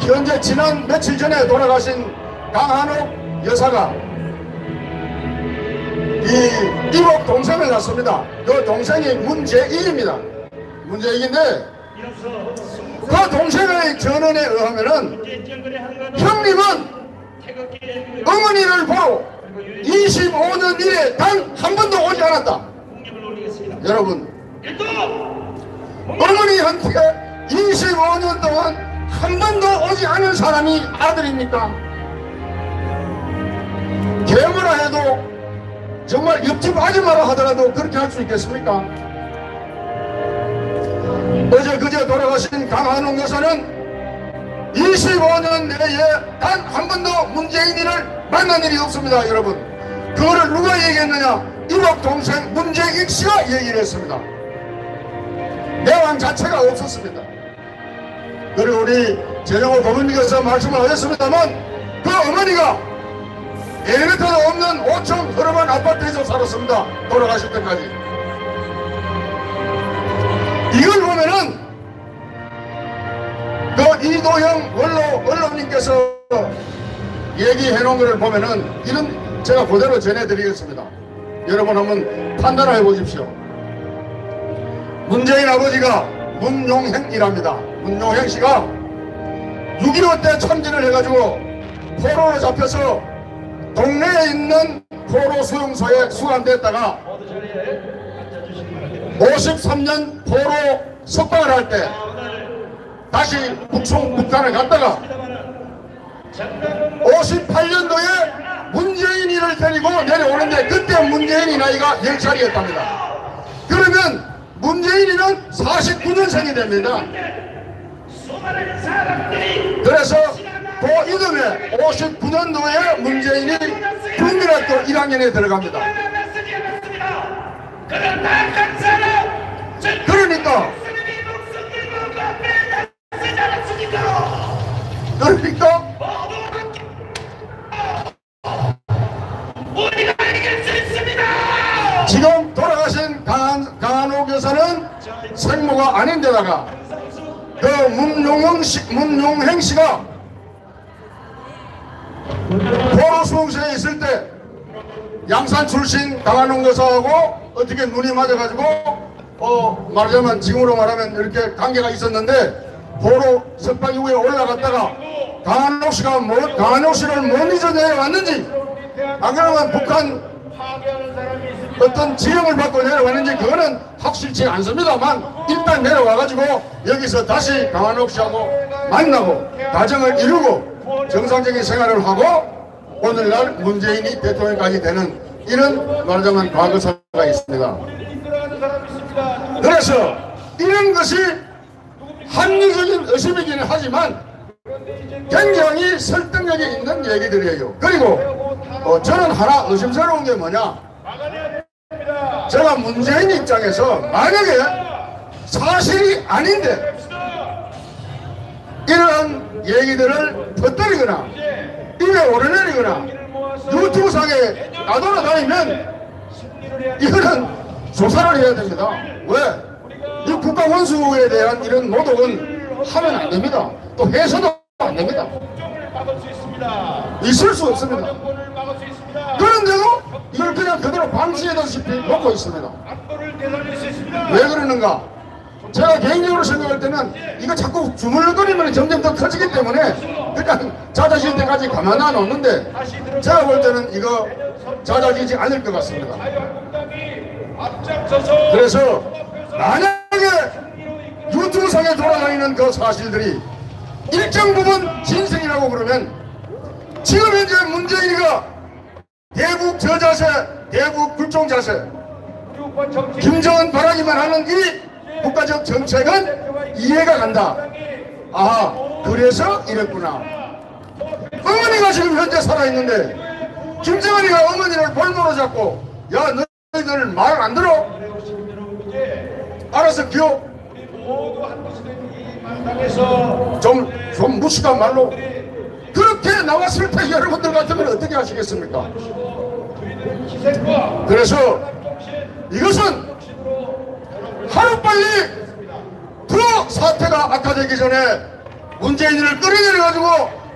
현재 지난 며칠 전에 돌아가신 강한옥 여사가 이복 동생을 낳습니다. 그 동생이 문재익입니다. 문재익인데 그 동생의 전언에 의하면은 형님은 어머니를 보러 25년 이래 단 한 번도 오지 않았다. 여러분, 어머니한테 25년 동안 한 번도 오지 않은 사람이 아들입니까? 개무라 해도 정말 옆집 아줌마라 하더라도 그렇게 할 수 있겠습니까? 어제 그제 돌아가신 강한웅 여사는 25년 내에 단 한 번도 문재인이를 만난 일이 없습니다. 여러분, 그거를 누가 얘기했느냐? 이복 동생 문재익 씨가 얘기를 했습니다. 내왕 자체가 없었습니다. 그리고 우리 재정호 고문님께서 말씀을 하셨습니다만 그 어머니가 엘리베이터도 없는 5층 허름한 아파트에서 살았습니다. 돌아가실 때까지. 이걸 보면은 그 이도영 언론님께서 얘기해 놓은 것을 보면은 이런 제가 그대로 전해드리겠습니다. 여러분 한번 판단해 보십시오. 문재인 아버지가 문용행이랍니다. 문용행 씨가 6.15 때 참전을 해가지고 포로로 잡혀서 동네에 있는 포로 수용소에 수감됐다가 53년 포로 석방을 할 때 다시 북한을 갔다가 58년도에 문재인이를 데리고 그때 문재인이 나이가 10살이었답니다. 그러면 문재인이는 49년생이 됩니다. 그래서 그 이듬해 59년도에 문재인이 국민학교 1학년에 들어갑니다. 그러니까 지금 돌아가신 강한옥 여사는 생모가 아닌데다가 그 문용행 씨가 포로 수용소에 있을 때 양산 출신 강한옥 여사하고 어떻게 눈이 맞아가지고 말하자면 지금으로 말하면 이렇게 관계가 있었는데 포로 석방 이후에 올라갔다가 강한옥 씨가 강한옥 씨를 못 잊어 내려왔는지 안 그러면 북한 어떤 지령을 받고 내려왔는지 그거는 확실치 않습니다만 일단 내려와가지고 여기서 다시 강한옥 씨하고 만나고 가정을 이루고 정상적인 생활을 하고 오늘날 문재인이 대통령까지 되는 이런 말하자면 과거사가 있습니다. 그래서 이런 것이 합리적인 의심이기는 하지만 굉장히 설득력이 있는 얘기들이에요. 그리고 저는 하나 의심스러운 게 뭐냐, 제가 문재인 입장에서 만약에 사실이 아닌데 이런 얘기들을 퍼뜨리거나 입에 오르내리거나 유튜브상에 나돌아다니면 이거는 조사를 해야 됩니다. 왜? 이 국가원수에 대한 이런 모독은 하면 안 됩니다. 또 해서도 안 됩니다. 있을 수 없습니다. 그런데도 이걸 그냥 그대로 방치해다시피 놓고 있습니다. 왜 그러는가? 제가 개인적으로 생각할 때는 이거 자꾸 주물거리면 점점 더 커지기 때문에 그냥 잦아질 때까지 가만 안 놓는데 제가 볼 때는 이거 잦아지지 않을 것 같습니다. 그래서 만약에 유튜브상에 돌아다니는 그 사실들이 일정 부분 진실이라고 그러면 지금 현재 문재인이가 대북 저자세, 대북 불종 자세, 김정은 바라기만 하는 이 국가적 정책은 이해가 간다. 아, 그래서 이랬구나. 어머니가 지금 현재 살아있는데 김정은이가 어머니를 볼모로 잡고 야, 너희들 말 안 들어? 알아서 기어. 좀 무식한 말로 그렇게 나왔을 때 여러분들 같으면 어떻게 하시겠습니까? 그래서 이것은 하루빨리 더 사태가 악화되기 전에 문재인을 끌어내려가지고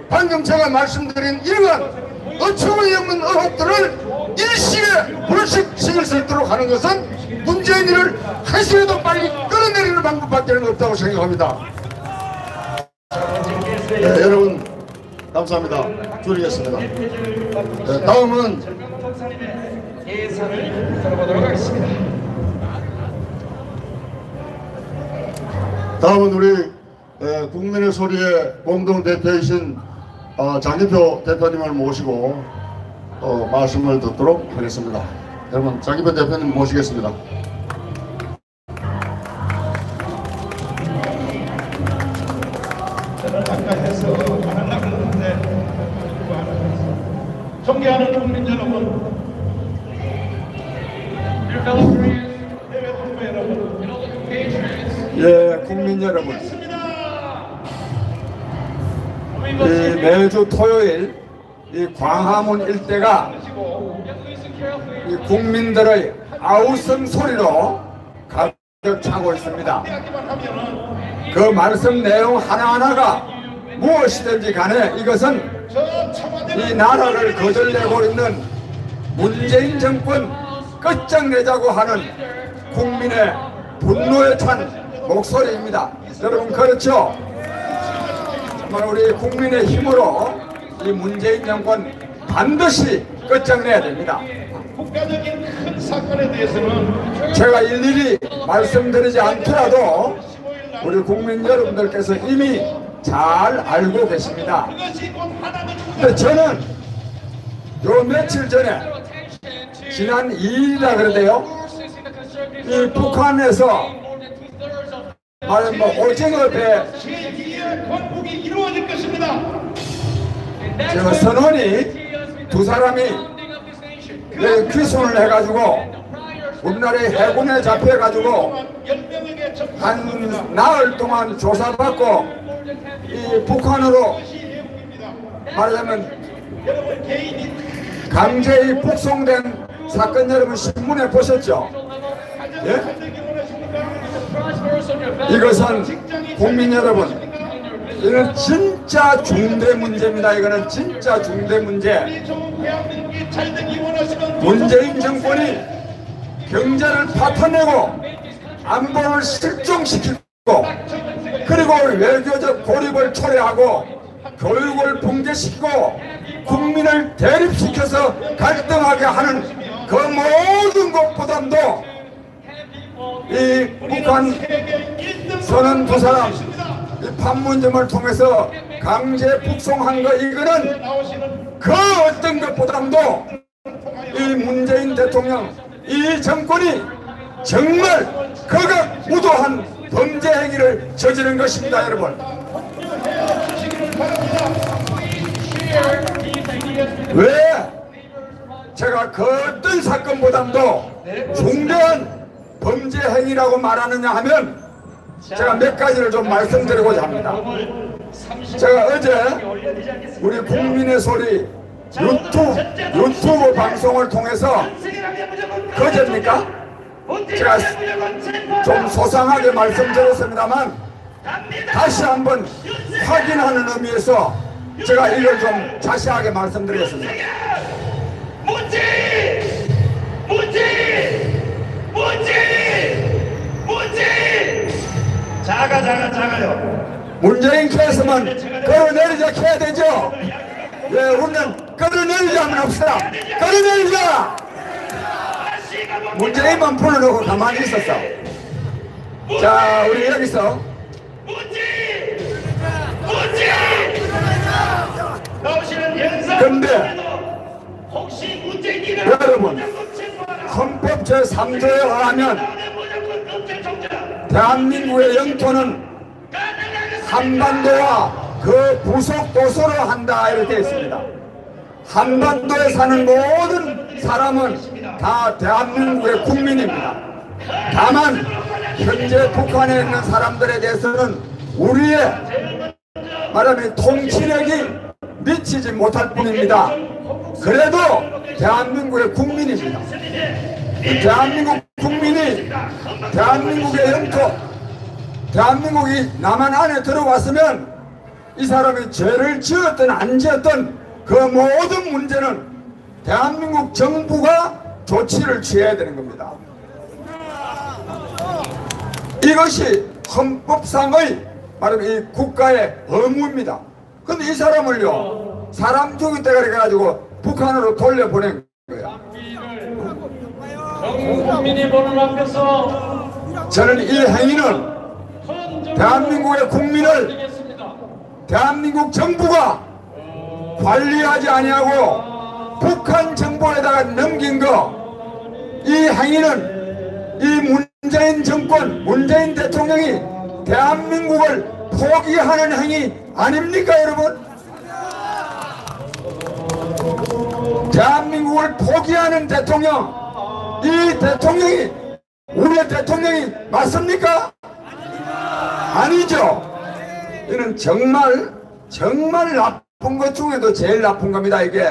방금 제가 말씀드린 이러한 어처구니없는 의혹들을 일시에 불식시킬 수 있도록 하는 것은 문재인을 한시라도 빨리 끌어내리는 방법밖에 없다고 생각합니다. 네, 여러분 감사합니다. 줄이겠습니다. 네, 다음은 예산을 들어보도록 하겠습니다. 다음은 우리 국민의 소리의 공동대표이신 장기표 대표님을 모시고 말씀을 듣도록 하겠습니다. 여러분 장기표 대표님 모시겠습니다. 존경하는 국민 여러분, 해외 동포 여러분, 예, 국민 여러분, 매주 토요일 이 광화문 일대가 이 국민들의 아우성 소리로 가득 차고 있습니다. 그 말씀 내용 하나하나가 무엇이든지 간에 이것은 이 나라를 거들내고 있는 문재인 정권 끝장내자고 하는 국민의 분노에 찬 목소리입니다. 여러분 그렇죠? 정말 우리 국민의 힘으로 이 문재인 정권 반드시 끝장내야 됩니다. 국가적인 큰 사건에 대해서는 제가 일일이 말씀드리지 않더라도 우리 국민 여러분들께서 이미 잘 알고 계십니다. 근데 저는 요 며칠 전에 지난 2일이라 그러대요. 이 북한에서 말하면 뭐 오징어 배 제2의 건국이 이루어질 것입니다. 저 선원이 두 사람이 귀순을 해가지고 우리나라의 해군에 잡혀가지고 한 나흘 동안 조사받고 이 북한으로 말하자면 강제히 북송된 사건 여러분 신문에 보셨죠? 예? 이것은 국민 여러분, 이건 진짜 중대 문제입니다. 이거는 진짜 중대 문제. 문재인 정권이 경제를 파탄내고 안보를 실종시키고 그리고 외교적 고립을 초래하고 교육을 붕괴시키고 국민을 대립시켜서 갈등하게 하는 그 모든 것보다도 이 북한 선원 두 사람 이 판문점을 통해서 강제 북송한 거 이거는 그 어떤 것보다도 이 문재인 대통령 이 정권이 정말 극악무도한 범죄 행위를 저지른 것입니다. 여러분, 왜 제가 그 어떤 사건보다도 중대한 범죄 행위라고 말하느냐 하면 제가 몇 가지를 좀 말씀드리고자 합니다. 제가 어제 우리 국민의 소리 유튜브 방송을 통해서 거제입니까? 제가 좀 소상하게 말씀드렸습니다만 다시 한번 확인하는 의미에서 제가 이걸 좀 자세하게 말씀드리겠습니다. 작아요. 문재인 케이스면 끌어내리자 해야 되죠. 예, 우리는 끌어내리자면 없어요. 끌어내리자. 문재인만 불러놓고 가만히 있었어. 자, 우리 여기서 근데 여러분, 헌법 제3조에 의하면 대한민국의 영토는 한반도와 그 부속 도서로 한다 이렇게 있습니다. 한반도에 사는 모든 사람은 다 대한민국의 국민입니다. 다만 현재 북한에 있는 사람들에 대해서는 우리의 말하면 통치력이 미치지 못할 뿐입니다. 그래도 대한민국의 국민입니다. 대한민국 국민이 대한민국의 영토, 대한민국이 남한 안에 들어왔으면 이 사람이 죄를 지었든 안 지었든 그 모든 문제는 대한민국 정부가 조치를 취해야 되는 겁니다. 이것이 헌법상의 말하면 이 국가의 의무입니다. 근데 이 사람을요, 사람 죽인 때가 그래가지고 북한으로 돌려보낸 거예요. 국민이 보는 앞에서 저는 이 행위는 대한민국의 국민을 대한민국 정부가 관리하지 아니하고 북한 정부에다가 넘긴 거, 이 행위는 이 문재인 정권, 문재인 대통령이 대한민국을 포기하는 행위 아닙니까, 여러분? 대한민국을 포기하는 대통령, 이 대통령이 우리의 대통령이 맞습니까? 아니죠. 이는 정말 나쁜 것 중에도 제일 나쁜 겁니다. 이게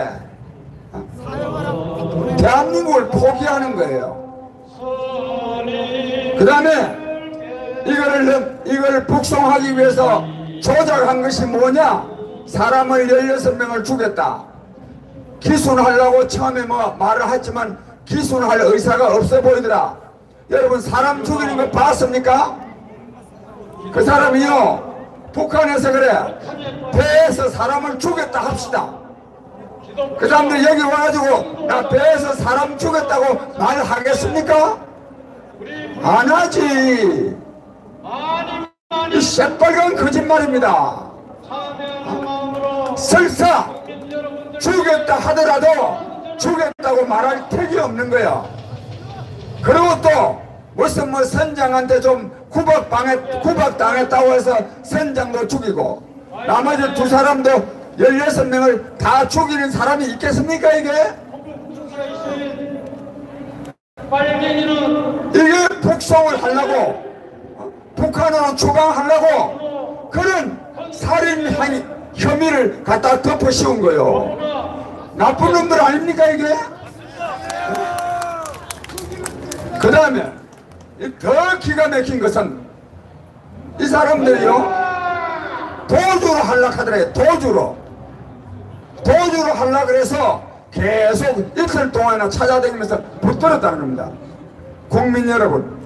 대한민국을 포기하는 거예요. 그 다음에 이걸 북송하기 위해서 조작한 것이 뭐냐? 사람을 16명을 죽였다. 기순하려고 처음에 뭐 말을 했지만 기순할 의사가 없어 보이더라. 여러분, 사람 죽이는 거 봤습니까? 그 사람이요, 북한에서 그래, 배에서 사람을 죽였다 합시다. 그 사람들 여기 와가지고 나 배에서 사람 죽였다고 말하겠습니까? 안 하지. 이 새빨간 거짓말입니다. 설사 죽였다 하더라도 주겠다고 말할 택이 없는 거야. 그리고 또 무슨 뭐 선장한테 좀 구박당했다고 해서 선장도 죽이고 나머지 두 사람도 16명을 다 죽이는 사람이 있겠습니까 이게? 이게 북송을 하려고 북한으로 추방하려고 그런 살인 혐의를 갖다 덮어 씌운 거요. 나쁜 놈들 아닙니까 이게? 그 다음에 더 기가 막힌 것은 이 사람들이요 도주로 하려고 하더래요. 도주로 하려고 그래서 계속 이틀 동안이나 찾아다니면서 붙들었다는 겁니다. 국민 여러분,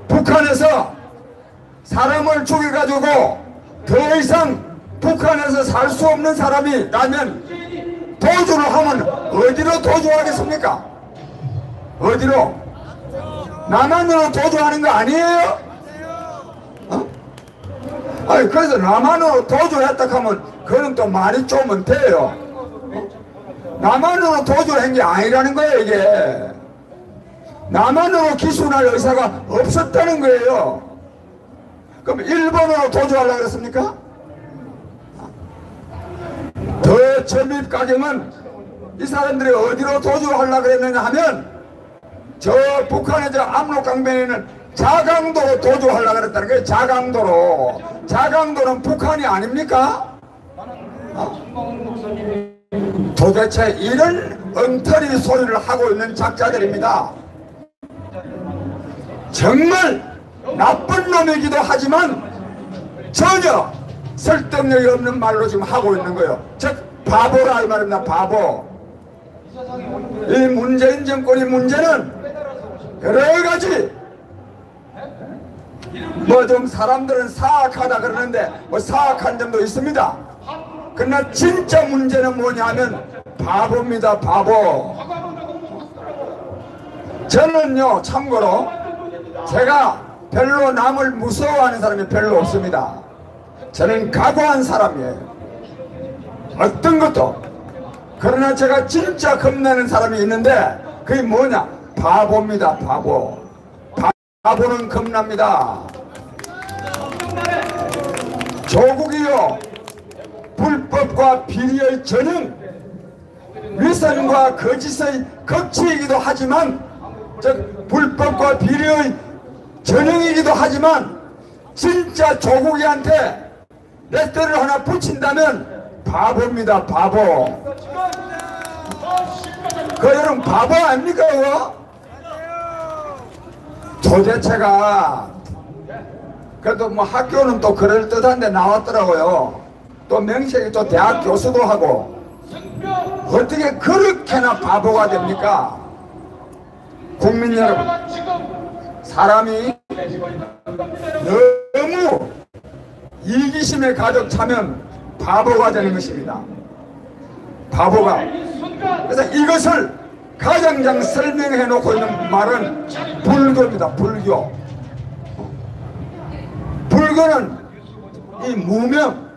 북한에서 사람을 죽여가지고 더 이상 북한에서 살 수 없는 사람이 라면 도주를 하면 어디로 도주하겠습니까? 어디로? 남한으로 도주하는 거 아니에요? 아니 그래서 남한으로 도주했다 하면 그건 또 말이 좀 돼요. 남한으로 도주한 게 아니라는 거예요. 이게 남한으로 기순할 의사가 없었다는 거예요. 그럼 일본으로 도주하려고 그랬습니까? 더 점입가경은 이 사람들이 어디로 도주하려고 그랬느냐 하면 저 북한의 저 압록강변에는 자강도로 도주하려고 그랬다는 거예요. 자강도는 북한이 아닙니까? 도대체 이런 엉터리 소리를 하고 있는 작자들입니다. 정말 나쁜 놈이기도 하지만 전혀 설득력이 없는 말로 지금 하고 있는 거예요. 즉 바보라 이 말입니다. 바보. 이 문재인 정권의 문제는 여러가지 뭐 좀 사람들은 사악하다 그러는데 뭐 사악한 점도 있습니다. 그러나 진짜 문제는 뭐냐면 바보입니다. 바보. 저는요 참고로 제가 별로 남을 무서워하는 사람이 별로 없습니다. 저는 각오한 사람이에요. 어떤 것도. 그러나 제가 진짜 겁내는 사람이 있는데 그게 뭐냐? 바보입니다. 바보. 바보는 겁납니다. 조국이요 불법과 비리의 전형, 위선과 거짓의 극치이기도 하지만 즉 불법과 비리의 전형이기도 하지만 진짜 조국이한테 레터를 하나 붙인다면 바보입니다. 바보. 그 여러분 바보 아닙니까 그거? 도대체가 그래도 뭐 학교는 또 그럴듯한데 나왔더라고요. 또 명색이 또 대학 교수도 하고 어떻게 그렇게나 바보가 됩니까? 국민 여러분, 사람이 너무 이기심에 가득 차면 바보가 되는 것입니다. 바보가. 그래서 이것을 가장 잘 설명해 놓고 있는 말은 불교입니다. 불교. 불교는 이 무명,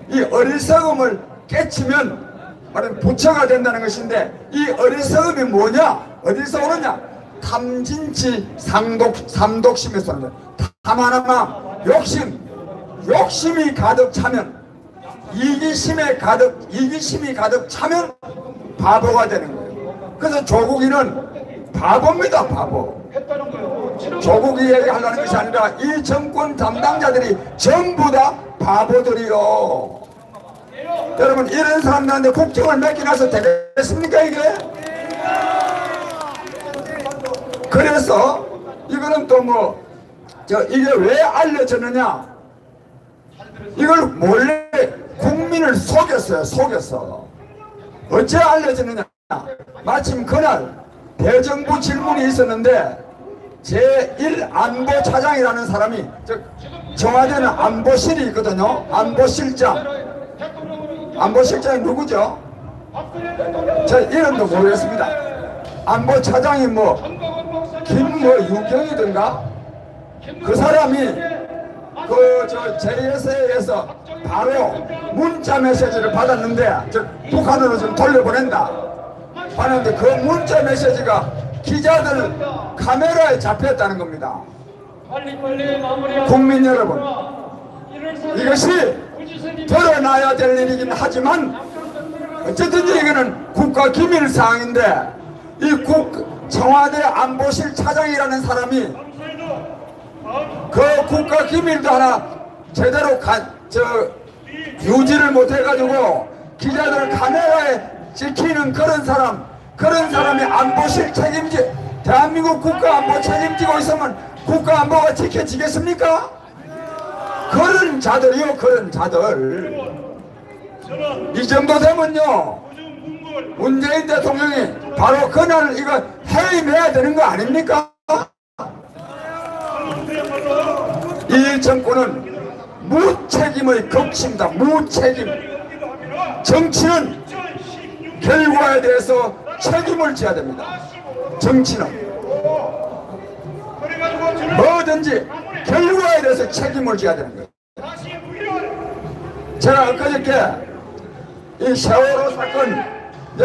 이 어리석음을 깨치면 말은 부처가 된다는 것인데 이 어리석음이 뭐냐? 어디서 오느냐? 탐진치 삼독심에서 오는 거예요. 탐 하나만 욕심이 가득 차면 이기심이 가득 차면 바보가 되는 거예요. 그래서 조국이는 바보입니다. 바보. 조국이 얘기하려는 것이 아니라 이 정권 담당자들이 전부 다 바보들이요. 여러분 이런 사람들한테 국정을 맡겨놔서 되겠습니까 이게? 그래서 이거는 또 뭐 이게 왜 알려졌느냐? 이걸 몰래 국민을 속였어요. 속였어. 어째 알려졌느냐? 마침 그날 대정부 질문이 있었는데 제1안보차장이라는 사람이 청와대는 안보실이 있거든요. 안보실장이 누구죠? 저 이름도 모르겠습니다. 안보차장이 유경이든가 그 사람이 JSA에서 바로 문자 메시지를 받았는데 북한으로 좀 돌려보낸다. 하는데 그 문자 메시지가 기자들 카메라에 잡혔다는 겁니다. 국민 여러분, 이것이 드러나야 될 일이긴 하지만 어쨌든지 이거는 국가기밀사항인데 이 청와대 안보실 차장이라는 사람이 그 국가기밀도 하나 제대로 유지를 못해가지고 기자들 카메라에 찍히는 그런 사람이 안보실 대한민국 국가안보 책임지고 있으면 국가안보가 지켜지겠습니까? 그런 자들이요, 그런 자들. 이 정도 되면요, 문재인 대통령이 바로 그날 이거 해임해야 되는 거 아닙니까? 이 정권은 무책임의 극치입니다. 무책임. 정치는 결과에 대해서 책임을 져야 됩니다. 정치는 뭐든지 결과에 대해서 책임을 져야 되는 거예요. 제가 엊그저께 이 세월호 사건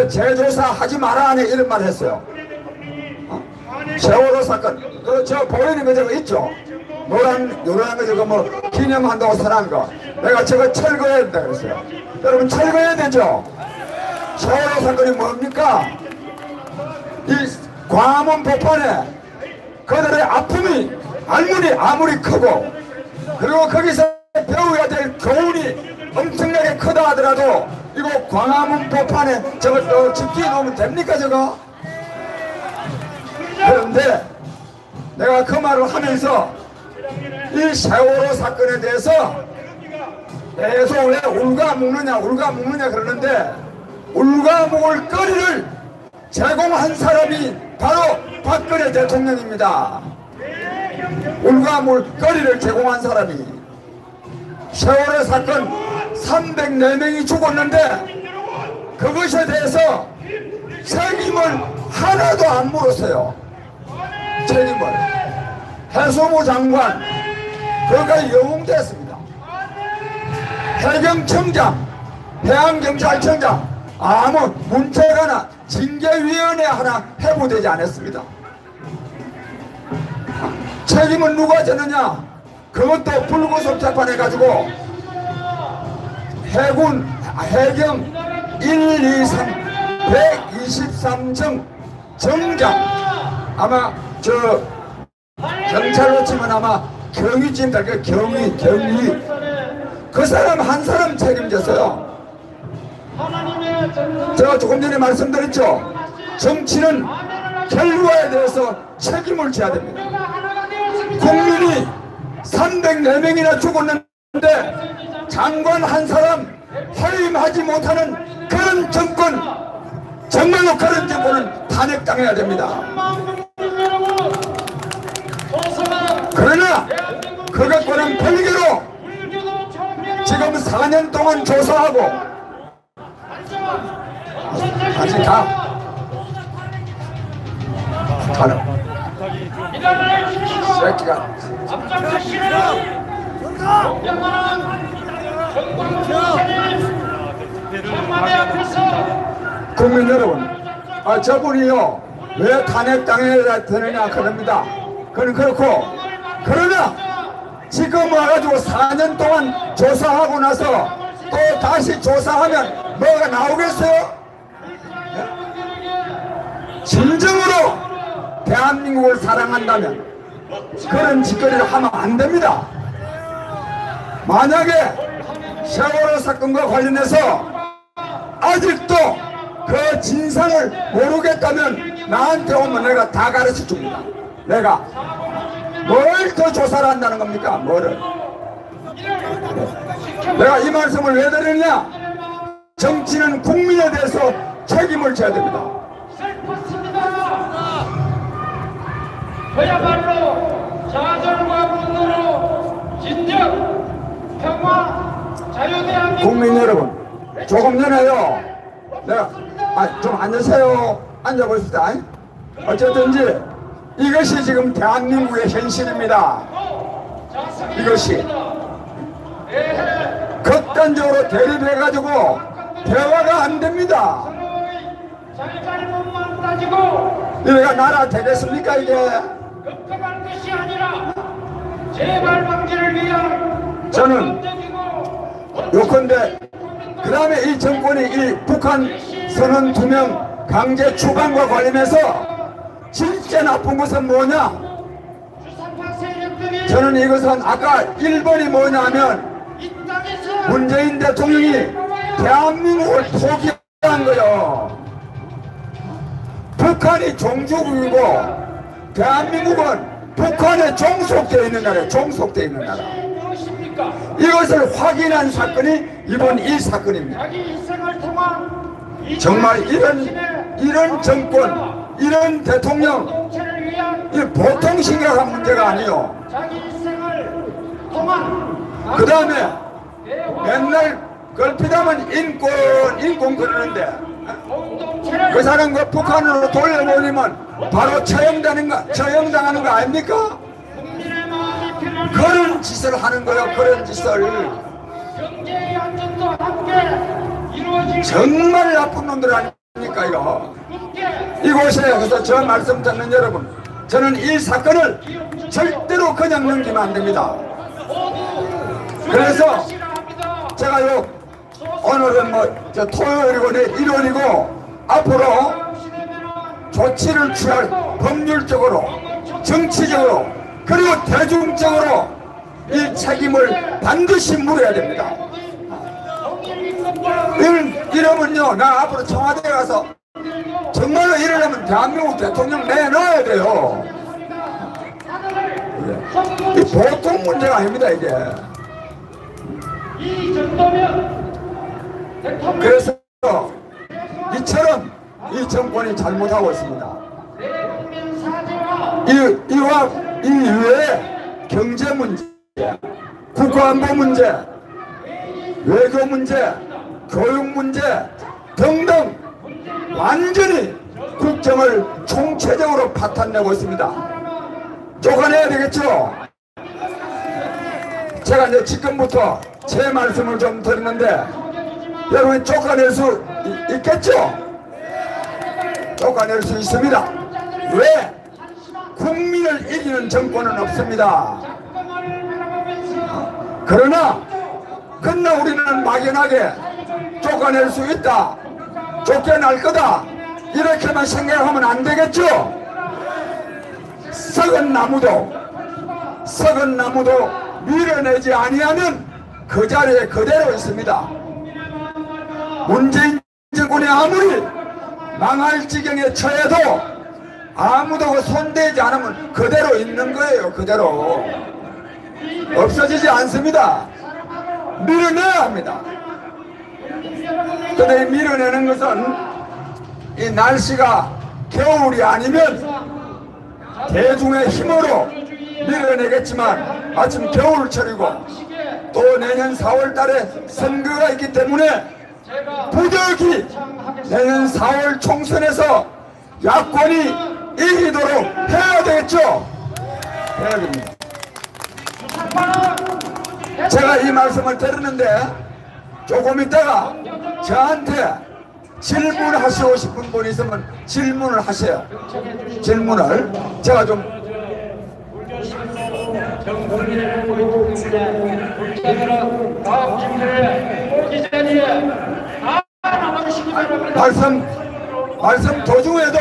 재조사 하지 마라 하는 이런 말 했어요. 세월호 사건 저 보이는 거 저거 있죠? 노란 거 저거 뭐 기념한다고 선한 거 내가 저거 철거해야 된다 그랬어요. 여러분 철거해야 되죠? 세월호 사건이 뭡니까? 이 광화문 폭발에 그들의 아픔이 아무리 크고 그리고 거기서 배워야 될 교훈이 엄청나게 크다 하더라도 이거 광화문 폭발에 저거 집기 놓으면 됩니까 저거? 그런데 내가 그 말을 하면서 이 세월호 사건에 대해서 계속 왜 울가 묵느냐 그러는데 울가 묵을 거리를 제공한 사람이 바로 박근혜 대통령입니다. 울가 묵을 거리를 제공한 사람이. 세월호 사건 304명이 죽었는데 그것에 대해서 책임을 하나도 안 물었어요. 책임을. 해수부 장관 그가 영웅됐습니다. 해경청장, 해양경찰청장 아무 문제가 하나 징계위원회 하나 해부되지 않았습니다. 책임은 누가 졌느냐? 그것도 불구속 재판해가지고 해경 1, 2, 3 123정 정장 아마 저 경찰로 치면 아마 경위집니다. 그 경위 그 사람 한 사람 책임졌어요. 제가 조금 전에 말씀드렸죠. 정치는 결과에 대해서 책임을 져야 됩니다. 국민이 304명이나 죽었는데 장관 한 사람 해임하지 못하는 그런 정권, 정말로 그런 정권은 탄핵당해야 됩니다. 그러나 그것과는 별개로 지금 4년 동안 조사하고 아직 가라 새끼가 국민 여러분, 저분이요 왜 탄핵당해야 되느냐 그럽니다. 그건 그렇고, 그러나 지금 와가지고 4년 동안 조사하고 나서 또 다시 조사하면 뭐가 나오겠어요? 진정으로 대한민국을 사랑한다면 그런 짓거리를 하면 안 됩니다. 만약에 세월호 사건과 관련해서 아직도 그 진상을 모르겠다면 나한테 오면 내가 다 가르쳐 줍니다. 내가 뭘 더 조사를 한다는 겁니까? 뭐를? 내가 이 말씀을 왜 드리느냐? 정치는 국민에 대해서 책임을 져야 됩니다. 그야말로 자절과 분노로 진정, 평화, 자유대한민국. 국민 여러분, 조금 전에요 내가 좀 앉으세요. 앉아보십시다. 어쨌든지 이것이 지금 대한민국의 현실입니다. 이것이 극단적으로 대립해가지고 대화가 안 됩니다. 잘잘못만 따지고 이래가 나라 되겠습니까 이게? 급급한 것이 아니라 재발 방지를 위한 저는 요컨대 그 다음에 이 정권이 이 북한 선원 2명 강제 추방과 관련해서 진짜 나쁜 것은 뭐냐? 저는 이것은 아까 1번이 뭐냐면 문재인 대통령이 대한민국을 포기한 거요. 북한이 종주국이고 대한민국은 북한에 종속되어 있는 나라예요. 종속되어 있는 나라. 이것을 확인한 사건이 이번 이 사건입니다. 정말 이런 정권, 이런 대통령, 이 보통 심각한 문제가 아니요. 그 다음에 맨날 걸핏하면 인권 그러는데 그 사람 그 북한으로 돌려보내면 바로 처형당하는 거 아닙니까? 그런 짓을 하는 거예요. 그런 짓을. 정말 나쁜 놈들 아닙니까 이거. 이곳에 그래서 저 말씀 듣는 여러분, 저는 이 사건을 절대로 그냥 넘기면 안 됩니다. 그래서 제가 오늘은 저 토요일이고 내일 일요일이고 앞으로 조치를 취할 법률적으로, 정치적으로, 그리고 대중적으로 이 책임을 반드시 물어야 됩니다. 이러면요, 나 앞으로 청와대에 가서 정말로 이러려면 대한민국 대통령 내놔야 돼요. 이 보통 문제가 아닙니다 이게. 그래서 이처럼 이 정권이 잘못하고 있습니다. 이 이외에 경제 문제, 국가안보 문제, 외교 문제, 교육 문제 등등 완전히 국정을 총체적으로 파탄내고 있습니다. 쫓아내야 되겠죠? 제가 이제 지금부터 제 말씀을 좀 드리는데 여러분이 쫓아낼 수 있겠죠? 쫓아낼 수 있습니다. 왜? 국민을 이기는 정권은 없습니다. 그러나 우리는 막연하게 쫓아낼 수 있다, 쫓겨날 거다 이렇게만 생각하면 안 되겠죠? 썩은 나무도 밀어내지 아니하면 그 자리에 그대로 있습니다. 문재인 정권이 아무리 망할 지경에 처해도 아무도 그 손대지 않으면 그대로 있는 거예요. 그대로 없어지지 않습니다. 밀어내야 합니다. 근데 밀어내는 것은 이 날씨가 겨울이 아니면 대중의 힘으로 밀어내겠지만 마침 겨울철이고 또 내년 4월 달에 선거가 있기 때문에 부득이 내년 4월 총선에서 야권이 이기도록 해야 되겠죠? 해야 됩니다. 제가 이 말씀을 드렸는데 조금 있다가 저한테 질문하시고 싶은 분이 있으면 질문을 하세요. 질문을 제가 좀 말씀 도중에도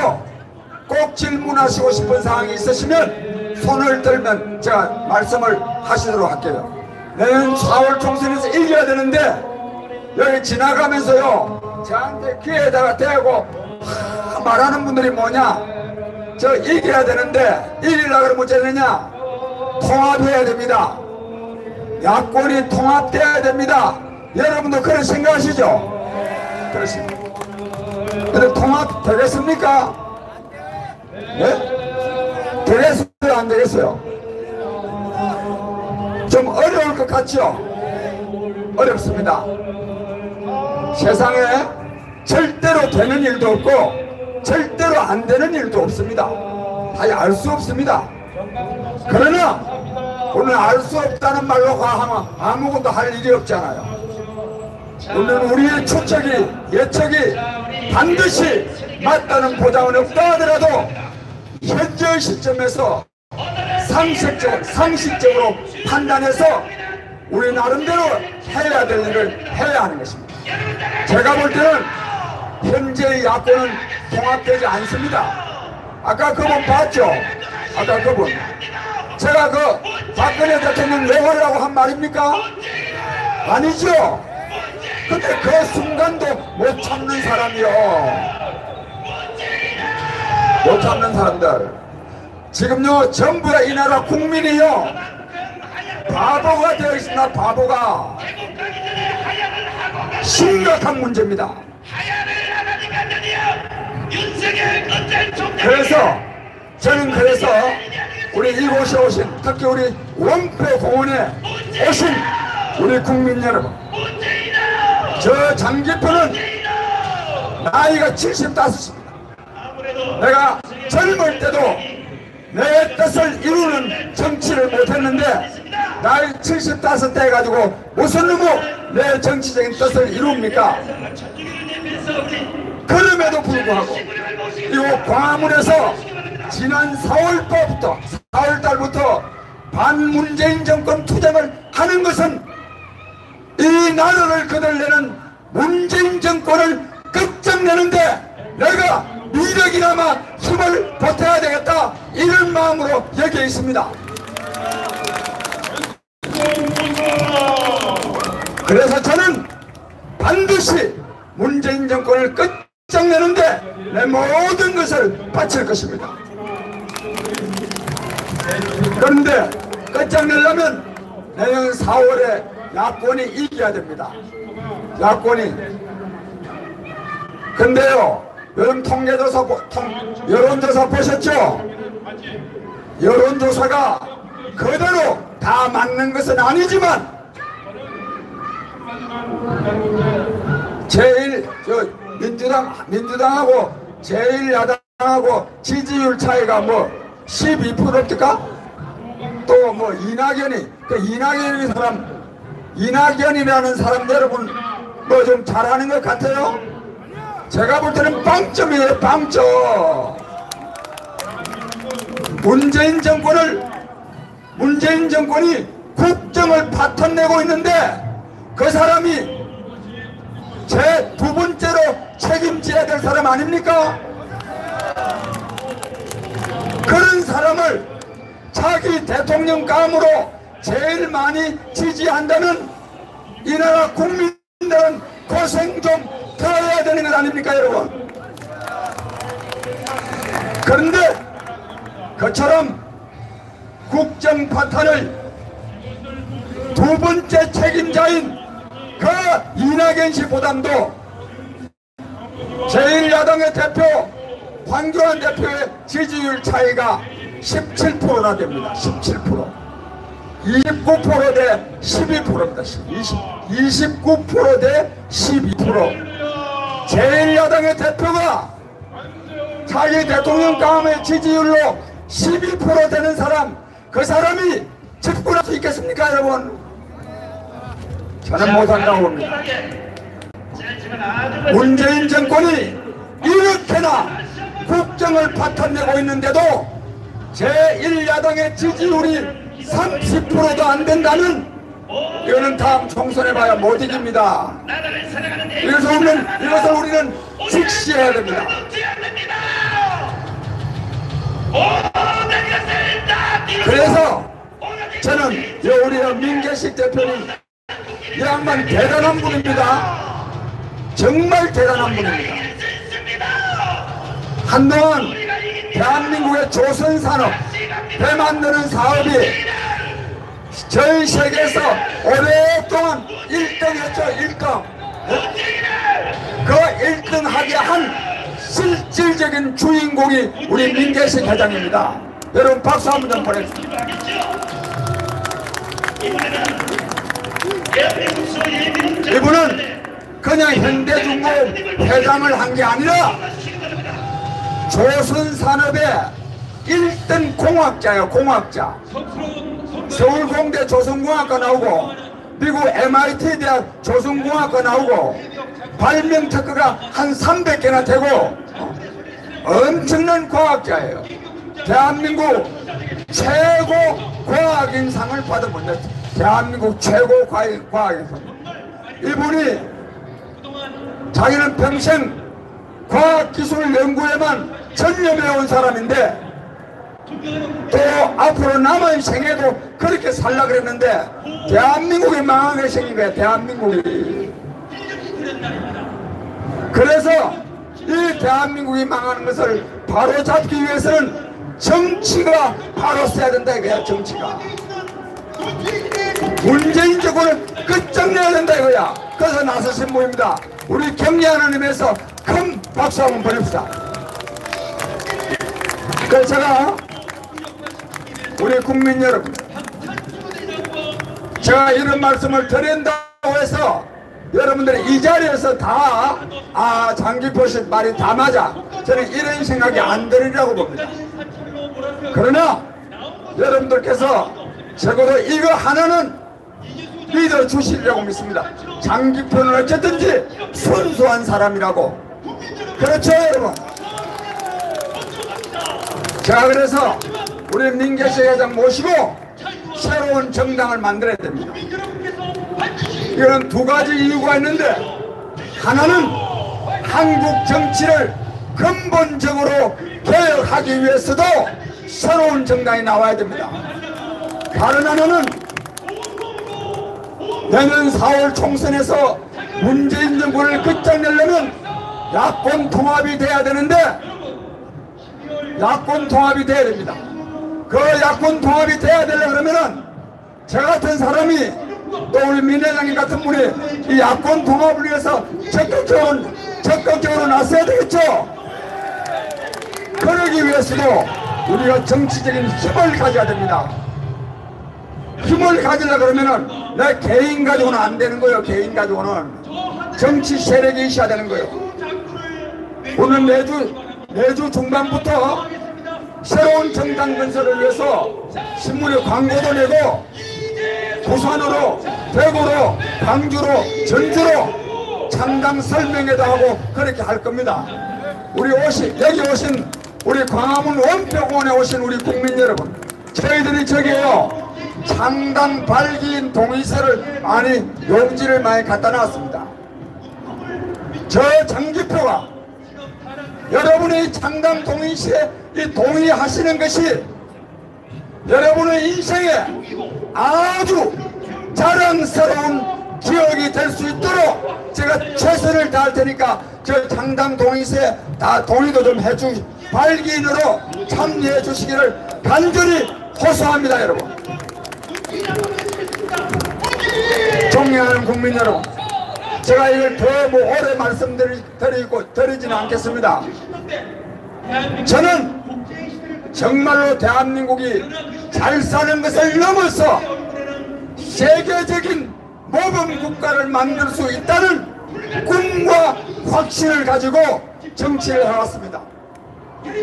꼭 질문하시고 싶은 사항이 있으시면 손을 들면 제가 말씀을 하시도록 할게요. 내년 4월 총선에서 이겨야 되는데 여기 지나가면서요 저한테 귀에다가 대고 말하는 분들이 뭐냐, 저 이겨야 되는데 이기려고 그러면 어찌 되느냐, 통합해야 됩니다. 야권이 통합돼야 됩니다. 여러분도 그런 생각하시죠? 그렇습니다. 근데 통합 되겠습니까? 네? 되겠어요? 안 되겠어요? 좀 어려울 것 같죠? 어렵습니다. 세상에 절대로 되는 일도 없고 절대로 안 되는 일도 없습니다. 아예 알 수 없습니다. 그러나 오늘 알 수 없다는 말로 하면 아무것도 할 일이 없잖아요. 오늘 우리의 추측이, 예측이 반드시 맞다는 보장은 없다 하더라도 현재 시점에서 상식적으로 판단해서 우리 나름대로 해야 될 일을 해야 하는 것입니다. 제가 볼 때는 현재의 야권은 통합되지 않습니다. 아까 그분 봤죠? 아까 그분 제가 그 박근혜 대통령 내화라고 한 말입니까? 아니죠. 근데 그 순간도 못 참는 사람이요. 못 참는 사람들 지금요 전부 다 이 나라 국민이요 바보가 되어 있습니다. 바보가. 심각한 문제입니다. 그래서 저는 우리 이곳에 오신 특히 우리 원표공원에 오신 우리 국민 여러분, 저 장기표는 나이가 75입니다. 내가 젊을 때도 내 뜻을 이루는 정치를 못했는데 나이 75 돼가지고 무슨 놈의 내 정치적인 뜻을 이룹니까? 그럼에도 불구하고 이곳 광화문에서 지난 4월달부터 반문재인 정권 투쟁을 하는 것은 이 나라를 거들내는 문재인 정권을 끝장내는데 내가 미력이나마 힘을 보태야 되겠다, 이런 마음으로 여기에 있습니다. 그래서 저는 반드시 문재인 정권을 끝장내는데 내 모든 것을 바칠 것입니다. 그런데 끝장내려면 내년 4월에 야권이 이겨야 됩니다. 야권이. 근데요, 여러분 여론조사 보셨죠? 여론조사가 그대로 다 맞는 것은 아니지만 민주당하고 제1야당하고 지지율 차이가 뭐 12%입니까? 또 뭐 이낙연이라는 사람 여러분 뭐 좀 잘하는 것 같아요? 제가 볼 때는 빵점이에요. 빵점. 문재인 정권이 국정을 파탄내고 있는데 그 사람이 제 두 번째로 책임져야 될 사람 아닙니까? 그런 사람을 자기 대통령감으로 제일 많이 지지한다면 이 나라 국민들은 고생 좀 더 해야 되는 것 아닙니까, 여러분? 그런데 그처럼 국정 파탄을 두 번째 책임자인 그 이낙연 씨보다도 제1야당의 대표 황교안 대표의 지지율 차이가 17%나 됩니다. 17%. 29% 대 12%입니다. 29% 대 12%. 제1야당의 대표가 자기 대통령감의 지지율로 12% 되는 사람, 그 사람이 집권할 수 있겠습니까, 여러분? 저는 못한다고 봅니다. 문재인 정권이 이렇게나 국정을 파탄내고 있는데도 제1야당의 지지율이 30%도 안 된다면 이거는 다음 총선에 봐야 못 이깁니다. 이것을 우리는 직시해야 됩니다. 그래서 저는 우리 민계식 대표님, 이 양반 대단한 분입니다. 정말 대단한 분입니다. 한동안 대한민국의 조선산업, 배 만드는 사업이 전 세계에서 오랫동안 1등 했죠. 1등. 그 1등 하게 한 실질적인 주인공이 우리 민계식 회장입니다. 여러분 박수 한번 좀 보내주십시오. 이분은 그냥 현대중공업 회장을 한 게 아니라 조선산업의 1등 공학자예요. 공학자. 서울공대 조선공학과 나오고 미국 MIT 대학 조선공학과 나오고 발명 특허가 한 300개나 되고 엄청난 과학자예요. 대한민국 최고 과학인상을 받은 분이에요. 대한민국 최고 과학인상. 이분이 자기는 평생 과학기술 연구에만 전념해온 사람인데 또 앞으로 남은 생에도 그렇게 살라 그랬는데 대한민국이 망하게 생긴 거야. 대한민국이. 그래서 이 대한민국이 망하는 것을 바로잡기 위해서는 정치가 바로 써야 된다 이거야. 정치가 문재인 정권을 끝장내야 된다 이거야. 그래서 나서신 분입니다. 우리 격려하는 의미에서 큰 박수 한번 보냅시다. 그래서 제가 우리 국민 여러분, 제가 이런 말씀을 드린다고 해서 여러분들이 이 자리에서 다 장기표 씨 말이 다 맞아, 저는 이런 생각이 안 들으라고 봅니다. 그러나 여러분들께서 적어도 이거 하나는 믿어 주시려고 믿습니다. 장기표는 어쨌든지 순수한 사람이라고. 그렇죠 여러분? 자, 그래서 우리 민계시 회장 모시고 새로운 정당을 만들어야 됩니다. 이건 두 가지 이유가 있는데, 하나는 한국 정치를 근본적으로 개혁하기 위해서도 새로운 정당이 나와야 됩니다. 다른 하나는 내년 4월 총선에서 문재인 정권을 끝장내려면 야권 통합이 돼야 되는데, 야권 통합이 돼야 됩니다. 그 야권 통합이 돼야 되려고 그러면은 저 같은 사람이 또 우리 민 회장님 같은 분이 이 야권 통합을 위해서 적극적으로 나서야 되겠죠. 그러기 위해서도 우리가 정치적인 힘을 가져야 됩니다. 힘을 가지려고 그러면은 내 개인 가지고는 안 되는 거예요. 개인 가지고는 정치 세력이 있어야 되는 거예요. 오늘 내주 중반부터 새로운 정당 건설을 위해서 신문에 광고도 내고 부산으로, 대구로, 광주로, 전주로 창당 설명회도 하고 그렇게 할 겁니다. 여기 오신 우리 광화문 원표공원에 오신 우리 국민 여러분, 저희들이 저기에요 창당 발기인 동의서를 용지를 많이 갖다 놨습니다. 저 장기표가 여러분의 창당 동의시에 이 동의하시는 것이 여러분의 인생에 아주 자랑스러운 기억이 될 수 있도록 제가 최선을 다할 테니까 저 창당 동의서에 다 동의도 좀 발기인으로 참여해 주시기를 간절히 호소합니다. 여러분, 존경하는 국민 여러분, 제가 이걸 더 오래 말씀드리지는 않겠습니다. 저는 정말로 대한민국이 잘 사는 것을 넘어서 세계적인 모범 국가를 만들 수 있다는 꿈과 확신을 가지고 정치를 해왔습니다.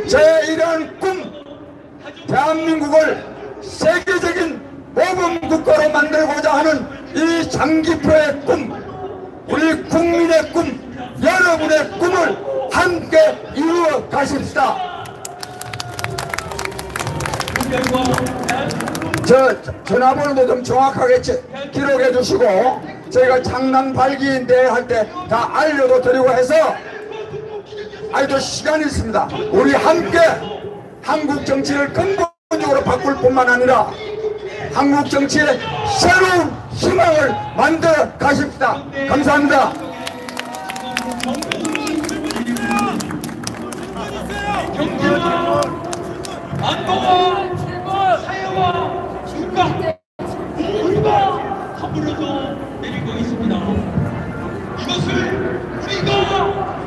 제 이러한 꿈, 대한민국을 세계적인 모범 국가로 만들고자 하는 이 장기표의 꿈, 우리 국민의 꿈, 여러분의 꿈을 함께 이루어 가십시다. 저 전화번호도 좀 정확하게 기록해 주시고 저희가 창당 발기인 대회 할 때 다 알려도 드리고 해서 아직도 시간이 있습니다. 우리 함께 한국 정치를 근본적으로 바꿀 뿐만 아니라 한국 정치의 새로운 희망을 만들어 가십시다. 감사합니다. 안보와 사회와 국가 모두가 더불어서 내리고 있습니다. 이것을 우리가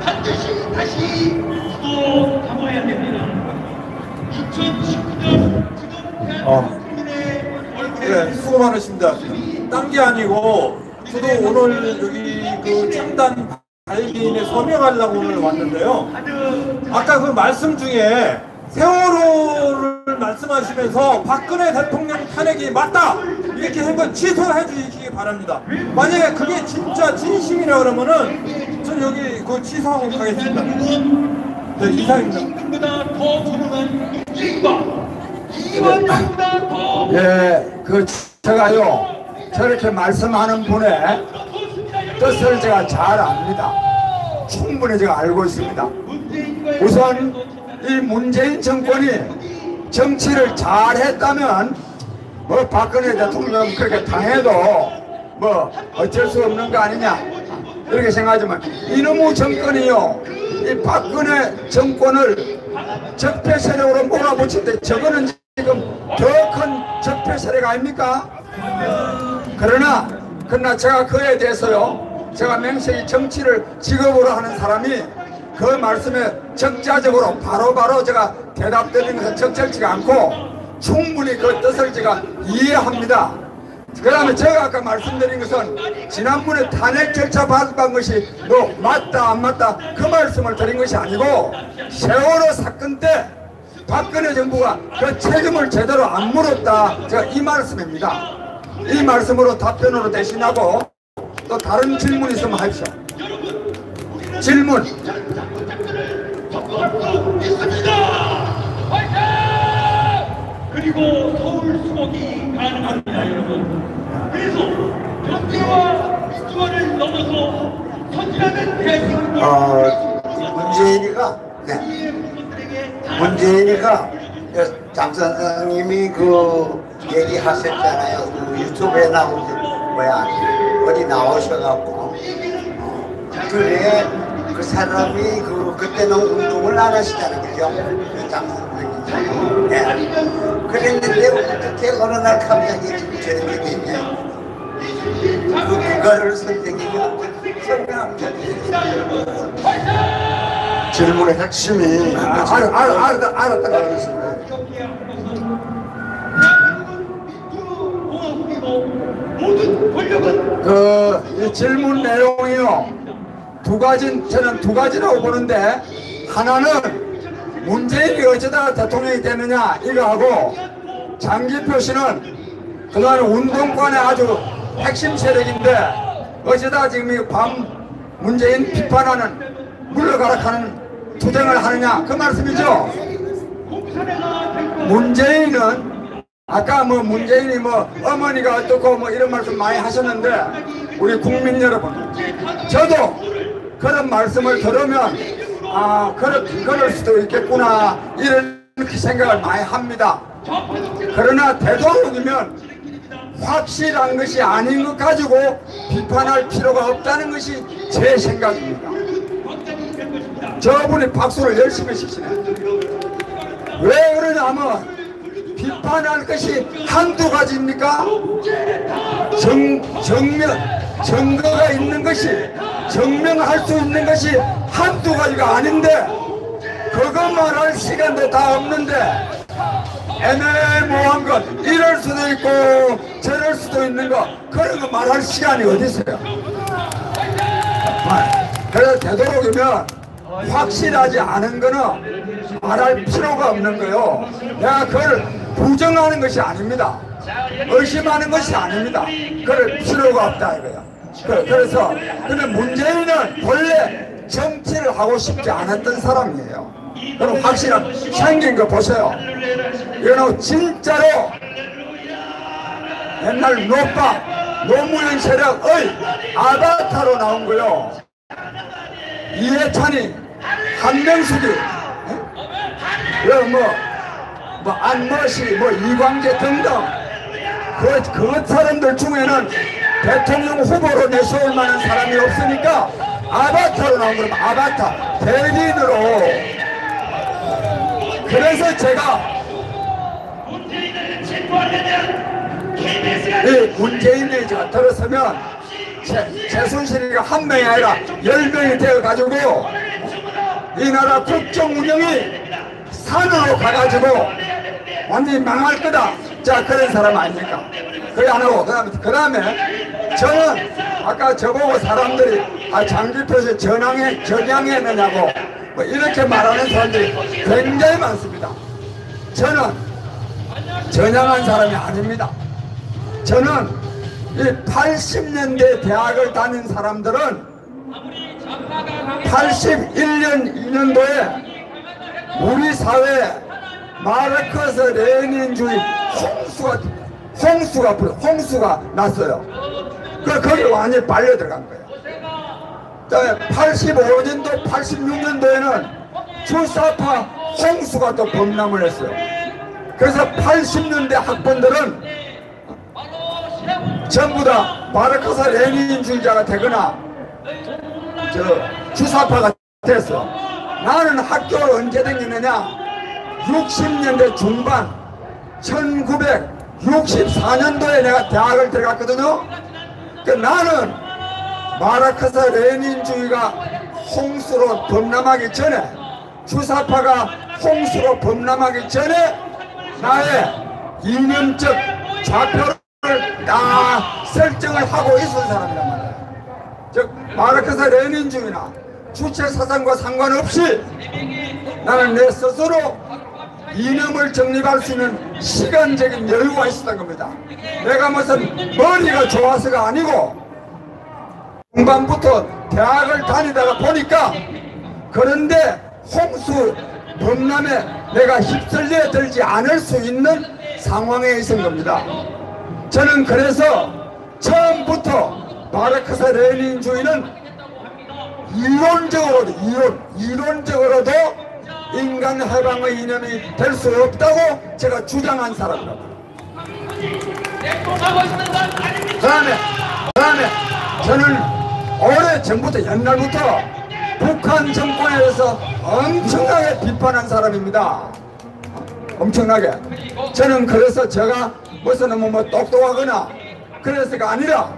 반드시 다시 또 담아야 됩니다. 2019년 지금 대한민국 국민의 얼굴에 네, 수고 많으십니다. 딴 게 아니고 저도 오늘 여기 그 창단 발기인에 서명하려고 오늘 왔는데요. 아까 그 말씀 중에 세월호를 말씀하시면서 박근혜 대통령 탄핵이 맞다 이렇게 한 건 취소해 주시기 바랍니다. 만약에 그게 진짜 진심이라 그러면은 전 여기 그 취소하고 가겠습니다. 네, 이상입니다. 보다 더 분명한 문재인과 이완용보다 더 예, 제가요 저렇게 말씀하는 분의 뜻을 제가 잘 압니다. 충분히 제가 알고 있습니다. 우선 이 문재인 정권이 정치를 잘했다면 뭐 박근혜 대통령 그렇게 당해도 뭐 어쩔 수 없는 거 아니냐 이렇게 생각하지만 이놈의 정권이요 이 박근혜 정권을 적폐 세력으로 몰아붙일 때 저거는 지금 더 큰 적폐 세력 아닙니까? 그러나 제가 그에 대해서요 제가 맹세히 정치를 직업으로 하는 사람이 그 말씀에 적자적으로 바로바로 제가 대답드리는 것은 적절치가 않고 충분히 그 뜻을 제가 이해합니다. 그 다음에 제가 아까 말씀드린 것은 지난번에 탄핵 절차 받은 것이 뭐 맞다 안 맞다 그 말씀을 드린 것이 아니고 세월호 사건 때 박근혜 정부가 그 책임을 제대로 안 물었다 제가 이 말씀입니다. 이 말씀으로 답변으로 대신하고 또 다른 질문 있으면 하십시오. 질문. 그리고 서울 수복이 가능합니다, 여러분. 그래서 경제와 민주화를 넘어서 선진하는 대한민국을 문재인이가 장 선생님이 그 얘기하셨잖아요. 그 유튜브에 나오지 어디 나오셔갖고 그래 그 사람이 그때는 운동을 안 하시다는 거죠. 장 선생님. 네. 그랬는데 어떻게 어느 날 갑자기 지금 저렇게 됐냐? 그거를 선생님이 어떻게 설명합니까? 질문의 핵심이 알았다 그러겠습니다. 이 질문 내용이요 저는 두 가지라고 보는데 하나는 문재인이 어쩌다가 대통령이 되느냐 이거하고 장기표 씨는 그동안 운동권의 아주 핵심 세력인데 어쩌다가 지금 이 문재인 비판하는 물러가락하는 투쟁을 하느냐 그 말씀이죠. 문재인은 아까 뭐 문재인이 뭐 어머니가 어떻고 뭐 이런 말씀 많이 하셨는데 우리 국민 여러분 저도 그런 말씀을 들으면 그럴 수도 있겠구나 이렇게 생각을 많이 합니다. 그러나 되도록이면 확실한 것이 아닌 것 가지고 비판할 필요가 없다는 것이 제 생각입니다. 저분이 박수를 열심히 치시네. 왜 그러냐면 비판할 것이 한두 가지입니까? 증거가 있는 것이 증명할 수 있는 것이 한두 가지가 아닌데 그것만 할 시간도 다 없는데 애매모호한 것 이럴 수도 있고 저럴 수도 있는 거 그런 거 말할 시간이 어디 있어요? 그래서 되도록이면 확실하지 않은 거는 말할 필요가 없는 거요. 내가 그걸 부정하는 것이 아닙니다. 의심하는 것이 아닙니다. 그럴 필요가 없다 이거야. 그래서 근데 문재인은 원래 정치를 하고 싶지 않았던 사람이에요. 그럼 확실한 생긴 거 보세요. 이거는 진짜로 옛날 노무현 세력의 아바타로 나온 거요. 이해찬이 한명숙이 뭐 안머시 뭐 이광재 등등 그 사람들 중에는 대통령 후보로 내세울 만한 사람이 없으니까 아바타로 나온 거예요. 아바타 대리인으로. 그래서 제가 이 문재인이 제가 들었으면 최순실이가 한 명이 아니라 10명이 되어가지고 이 나라 국정 운영이 산으로 가가지고 완전히 망할 거다. 자 그런 사람 아닙니까? 그게 안 하고 그 다음에 저는 아까 저보고 사람들이 장기표시 전향했느냐고 뭐 이렇게 말하는 사람들이 굉장히 많습니다. 저는 전향한 사람이 아닙니다. 저는 이 80년대 대학을 다닌 사람들은 81년 2년도에 우리 사회에 마르크스 레닌주의 홍수가 났어요. 거기 완전히 빨려 들어간 거예요. 85년도 86년도에는 주사파 홍수가 또 범람을 했어요. 그래서 80년대 학번들은 전부 다 마르크스 레닌주의자가 되거나 주사파가 됐어. 나는 학교를 언제 다녔느냐? 60년대 중반 1964년도에 내가 대학을 들어갔거든요. 나는 마르크스 레닌주의가 홍수로 범람하기 전에, 주사파가 홍수로 범람하기 전에 나의 이념적 좌표를 다 설정을 하고 있었던 사람이란 말이에요. 즉 마르크스 레닌주의나 주체 사상과 상관없이 나는 내 스스로 이념을 정립할 수 있는 시간적인 여유가 있었던 겁니다. 내가 무슨 머리가 좋아서가 아니고 중반부터 대학을 다니다가 보니까, 그런데 홍수 범람에 내가 휩쓸려 들지 않을 수 있는 상황에 있은 겁니다. 저는 그래서 처음부터 마르크스 레닌주의는 이론적으로도 인간 해방의 이념이 될 수 없다고 제가 주장한 사람이라고. 그다음에 저는 오래전부터 옛날부터 북한 정권에 대해서 엄청나게 비판한 사람입니다. 엄청나게. 저는 그래서 제가 무슨 뭐 똑똑하거나 그래서가 아니라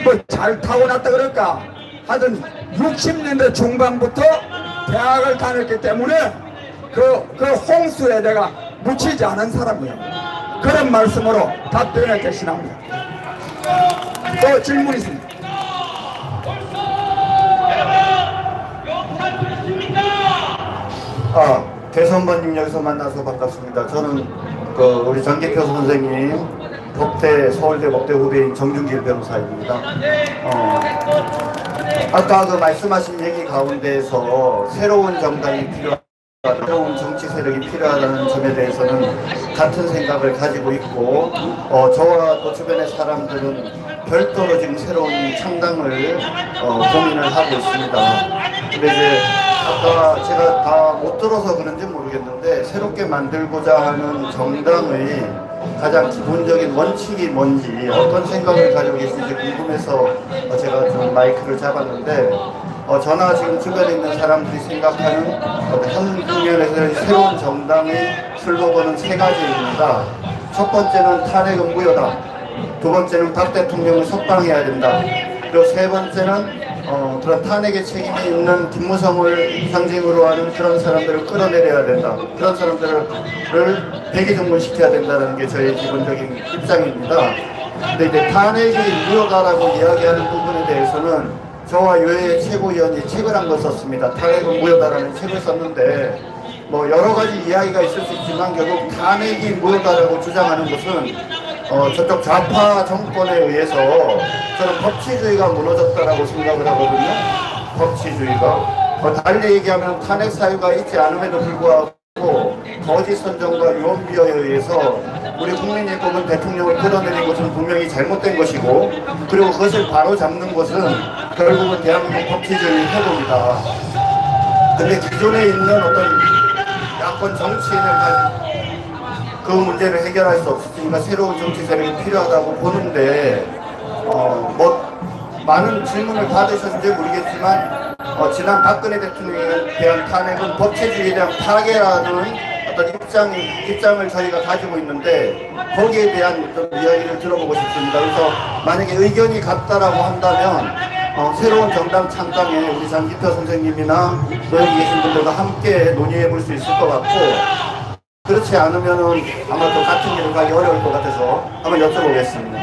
뭐 잘 타고났다 그럴까 하여튼 60년대 중반부터 대학을 다녔기 때문에 그 홍수에 내가 묻히지 않은 사람이에요. 그런 말씀으로 답변을 대신합니다. 또 질문 있습니다. 대선반님 여기서 만나서 반갑습니다. 저는 우리 장기표 선생님 서울대 법대 후배인 정준길 변호사입니다. 아까 말씀하신 얘기 가운데에서 새로운 정당이 필요하다, 새로운 정치 세력이 필요하다는 점에 대해서는 같은 생각을 가지고 있고, 저와 또 주변의 사람들은 별도로 지금 새로운 창당을 고민을 하고 있습니다. 근데 이제 아까 제가 다 못 들어서 그런지 모르겠는데, 새롭게 만들고자 하는 정당의 가장 기본적인 원칙이 뭔지, 어떤 생각을 가지고 계신지 궁금해서 제가 좀 마이크를 잡았는데, 저나 지금 주변에 있는 사람들이 생각하는 현 국면에서의 새로운 정당의 슬로건은 세 가지입니다. 첫 번째는 탄핵은 무효다. 두 번째는 박 대통령을 석방해야 된다. 그리고 세 번째는 그런 탄핵의 책임이 있는 김무성을 상징으로 하는 그런 사람들을 끌어내려야 된다. 그런 사람들을 백의종군시켜야 된다는 게 저의 기본적인 입장입니다. 근데 이제 탄핵이 무효다라고 이야기하는 부분에 대해서는 저와 유해 최고위원이 책을 한 권 썼습니다. 탄핵은 무효다라는 책을 썼는데, 뭐 여러 가지 이야기가 있을 수 있지만 결국 탄핵이 무효다라고 주장하는 것은 저쪽 좌파 정권에 의해서 저는 법치주의가 무너졌다라고 생각을 하거든요. 법치주의가. 달리 얘기하면 탄핵 사유가 있지 않음에도 불구하고 거짓 선정과 유언비어에 의해서 우리 국민이 뽑은 대통령을 끌어내린 것은 분명히 잘못된 것이고, 그리고 그것을 바로잡는 것은 결국은 대한민국 법치주의 회복이다. 근데 기존에 있는 어떤 야권 정치인을 가진 그 문제를 해결할 수 없으니까 새로운 정치 세력이 필요하다고 보는데, 뭐 많은 질문을 받으셨는지 모르겠지만 지난 박근혜 대통령에 대한 탄핵은 법치주의에 대한 파괴라는 어떤 입장을 저희가 가지고 있는데, 거기에 대한 좀 이야기를 들어보고 싶습니다. 그래서 만약에 의견이 같다라고 한다면 새로운 정당 창당에 우리 장기표 선생님이나 여기 계신 분들과 함께 논의해 볼 수 있을 것 같고, 그렇지 않으면은 아마 또 같은 길을 가기 어려울 것 같아서 한번 여쭤보겠습니다.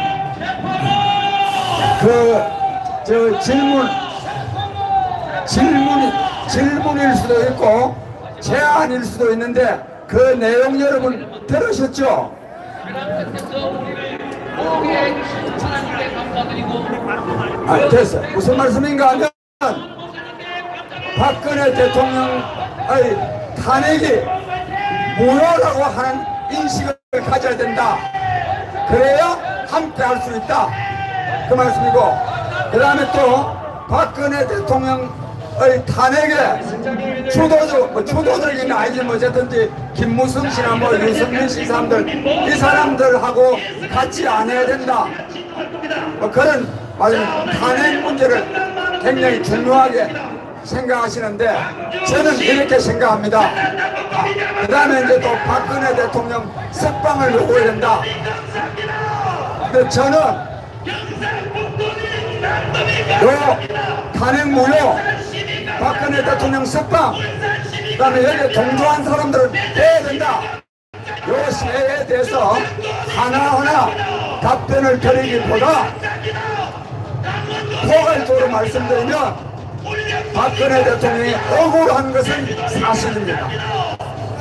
질문일 수도 있고 제안일 수도 있는데, 그 내용 여러분 들으셨죠? 됐어요. 무슨 말씀인가 하면, 박근혜 대통령 탄핵이 무효라고 하는 인식을 가져야 된다. 그래야 함께 할 수 있다. 그 말씀이고, 그 다음에 또 박근혜 대통령의 탄핵에 주도적인 아이지 어쨌든지 김무성 씨나 유승민 씨 사람들, 이 사람들하고 같이 안 해야 된다. 그런 탄핵 문제를 굉장히 중요하게 생각하시는데 저는 이렇게 생각합니다. 그 다음에 이제 또 박근혜 대통령 석방을 요구해야 된다. 근데 저는 요 탄핵 무효, 박근혜 대통령 석방, 그 다음에 여기에 동조한 사람들은 해야 된다. 요 세에 대해서 하나하나 답변을 드리기보다 포괄적으로 말씀드리면 박근혜 대통령이 억울한 것은 사실입니다.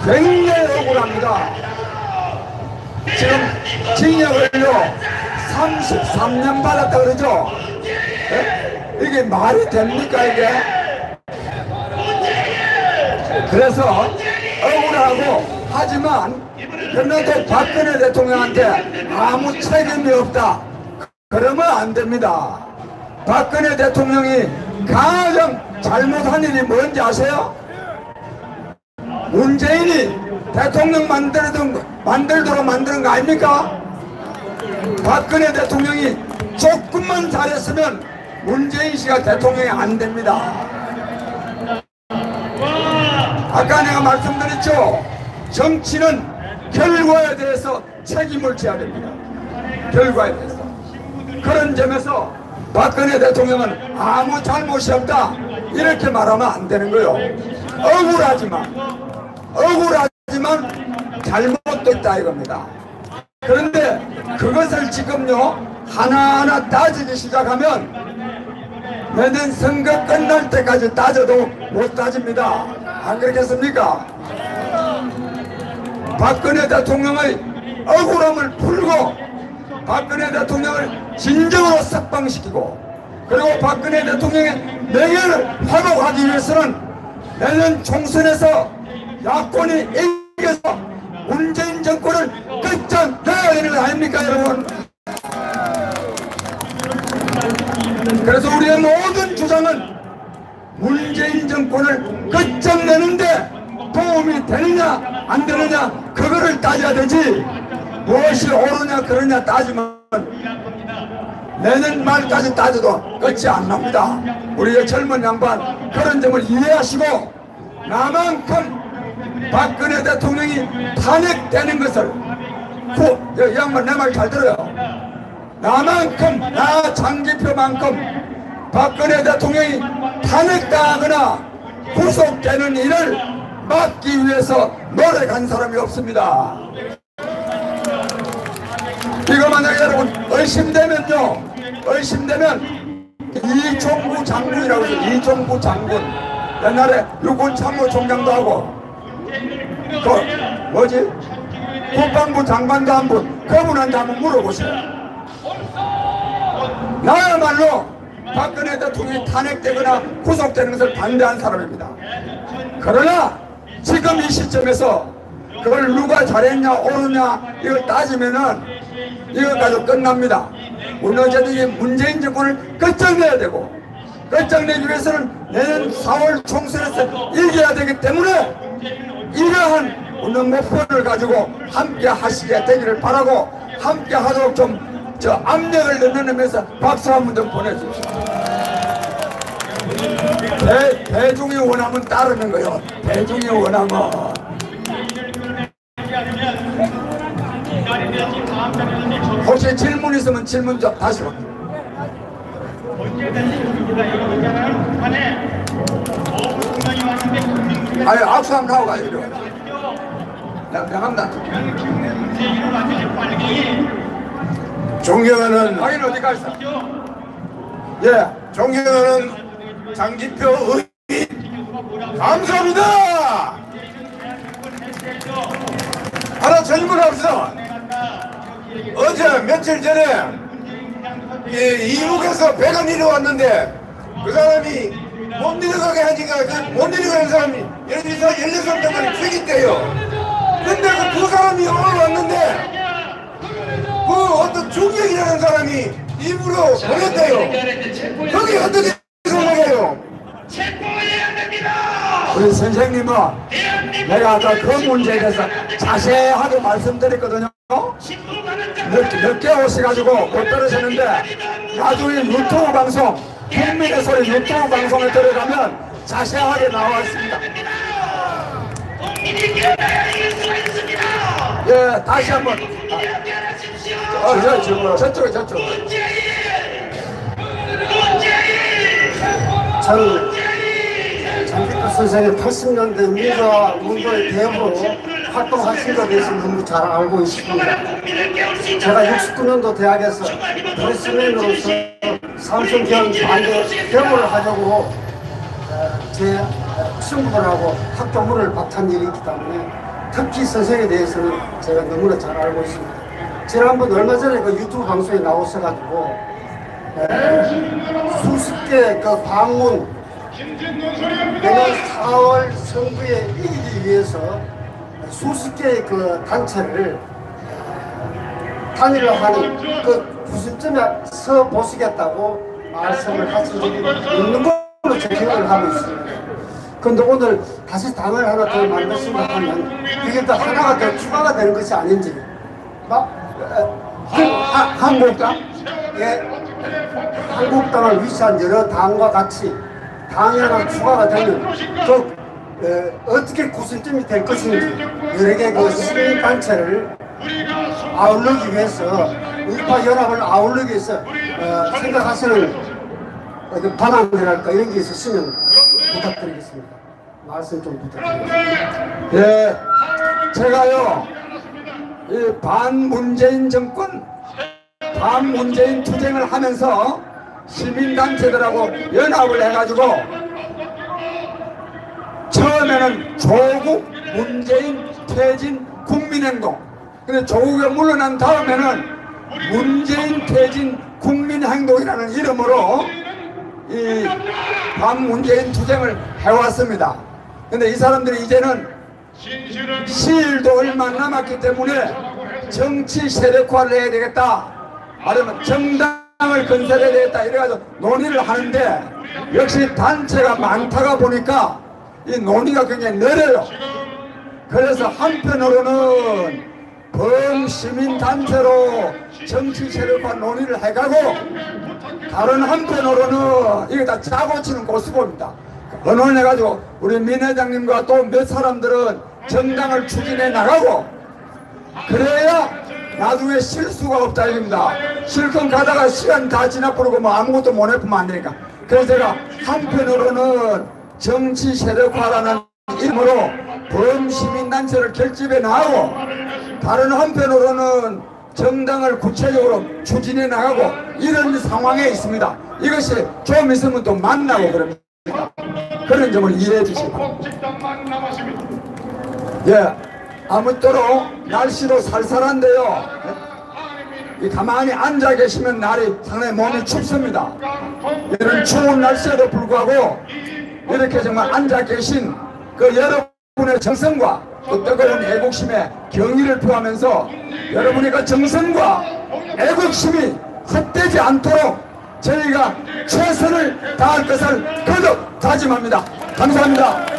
굉장히 억울합니다. 지금 징역을요 33년 받았다 그러죠. 네? 이게 말이 됩니까 이게? 그래서 억울하고 하지만 그런데도 박근혜 대통령한테 아무 책임이 없다. 그러면 안 됩니다. 박근혜 대통령이 가장 잘못한 일이 뭔지 아세요? 문재인이 대통령 만들도록 만드는 거 아닙니까? 박근혜 대통령이 조금만 잘했으면 문재인 씨가 대통령이 안 됩니다. 아까 내가 말씀드렸죠. 정치는 결과에 대해서 책임을 져야 됩니다. 결과에 대해서. 그런 점에서 박근혜 대통령은 아무 잘못이 없다 이렇게 말하면 안 되는 거예요. 억울하지만 잘못도 있다 이겁니다. 그런데 그것을 지금요 하나하나 따지기 시작하면 내년 선거 끝날 때까지 따져도 못 따집니다. 안 그렇겠습니까? 박근혜 대통령의 억울함을 풀고 박근혜 대통령을 진정으로 석방시키고 그리고 박근혜 대통령의 명예를 회복하기 위해서는 내년 총선에서 야권이 이겨서 문재인 정권을 끝장내야 되는 거 아닙니까 여러분? 그래서 우리의 모든 주장은 문재인 정권을 끝장내는데 도움이 되느냐 안 되느냐 그거를 따져야 되지 무엇이 옳으냐 그러냐 따지면 내년 말까지 따져도 끝이 안 납니다. 우리의 젊은 양반 그런 점을 이해하시고 나만큼 박근혜 대통령이 탄핵되는 것을 이 양반 내 말 잘 들어요. 나만큼 나 장기표만큼 박근혜 대통령이 탄핵당하거나 구속되는 일을 막기 위해서 노력한 사람이 없습니다. 이거 만약에 여러분 의심되면 이종구 장군이라고 해서 이종구 장군 옛날에 육군 참모총장도 하고 그 뭐지 국방부 장관도 한 분 그분한테 한번 물어보세요. 나야말로 박근혜 대통령이 탄핵되거나 구속되는 것을 반대한 사람입니다. 그러나 지금 이 시점에서 그걸 누가 잘했냐 옳으냐 이걸 따지면은 이것 가지고 끝납니다. 우리는 어쨌든 문재인 정권을 끝장내야 되고 끝장내기 위해서는 내년 4월 총선에서 이겨야 되기 때문에 이러한 오늘 목표를 가지고 함께 하시게 되기를 바라고 함께 하도록 좀 압력을 넣으면서 박수 한번 좀 보내주십시오. 대중이 원하면 따르는 거요. 대중이 원하면. 혹시 질문 있으면 질문 좀 다시 와. 아니 악수 한번 하고 가요. 나갑니다. 존경하는 확인 어디 가 있어? 예, 존경하는 장기표 의원 감사합니다. 하나 질문합시다. 어제 며칠 전에 이북에서 배가 내려왔는데 그 사람이 못 내려가게 하니까 그 못 내려가는 사람이 여기서 16명을 죽였대요. 근데 그 사람이 오늘 왔는데 그 어떤 중경이라는 사람이 입으로 보냈대요. 그게 어떻게 생각해요? 우리 선생님은 내가 아까 그 문제에 대해서 자세하게 말씀드렸거든요. 늦게 오셔가지고 못 들으셨는데 나중에 유튜브 방송 국민의 소리 유튜브 방송에 들어가면 자세하게 나와 있습니다. 예, 다시 한번 저쪽에 저는 장필도 선생님 80년대 민주화 운동의 대부로 활동하신 것에 대해서 너무 잘 알고 있습니다. 제가 69년도 대학에서 프레스맨으로서 삼성경 반대 데모를 하려고 제 친구들하고 학교문을 박찬 일이 있기 때문에 특히 선생에 대해서는 제가 너무나 잘 알고 있습니다. 지난번 얼마 전에 그 유튜브 방송에 나오셔가지고 수십 개 그 방문 내년 4월 선거에 이기기 위해서 수십 개의 그 단체를 단일화 하는 그 구심점에 서 보시겠다고 말씀을 하신 적이 있는 걸로 제 기억을 하고 있습니다. 그런데 오늘 다시 당을 하나 더 만드신다 하면 이게 또 하나가 더 추가가 되는 것이 아닌지 한국당? 예, 한국당을 위시한 여러 당과 같이 당이 하나 추가가 되면 어떻게 구심점이 될 것인지 여러 개 그 시민단체를 아울르기 위해서 우파연합을 아울르기 위해서 생각하시는 방안이랄까 이런 게 있으시면 부탁드리겠습니다. 말씀 좀 부탁드립니다. 예, 제가요 이 반문재인 정권 반문재인 투쟁을 하면서 시민단체들하고 연합을 해가지고 처음에는 조국 문재인 퇴진 국민행동, 근데 조국에 물러난 다음에는 문재인 퇴진 국민행동이라는 이름으로 이 반문재인 투쟁을 해왔습니다. 근데 이 사람들이 이제는 시일도 얼마 남았기 때문에 정치 세력화를 해야 되겠다, 아니면 정당을 건설해야 되겠다 이래가지고 논의를 하는데 역시 단체가 많다가 보니까 이 논의가 굉장히 느려요. 그래서 한편으로는 범시민단체로 정치 세력화 논의를 해가고 다른 한편으로는 이게 다 짜고 치는 고수고입니다. 언론해가지고 우리 민 회장님과 또 몇 사람들은 정당을 추진해 나가고 그래야 나중에 실수가 없다 입니다. 실컷 가다가 시간 다 지나버리고 뭐 아무것도 못 해보면 안 되니까. 그래서 제가 한편으로는 정치 세력화라는 이름으로 범시민단체를 결집해 나가고 다른 한편으로는 정당을 구체적으로 추진해 나가고 이런 상황에 있습니다. 이것이 좀 있으면 또 만나고 그럽니다. 그런 점을 이해해 주시기 바랍니다. 예, 아무쪼록 날씨도 살살한데요. 가만히 앉아 계시면 날이 상당히 몸이 춥습니다. 이런 추운 날씨에도 불구하고 이렇게 정말 앉아 계신 그 여러분의 정성과 또 뜨거운 애국심에 경의를 표하면서 여러분의 그 정성과 애국심이 헛되지 않도록 저희가 최선을 다할 것을 거듭 다짐합니다. 감사합니다.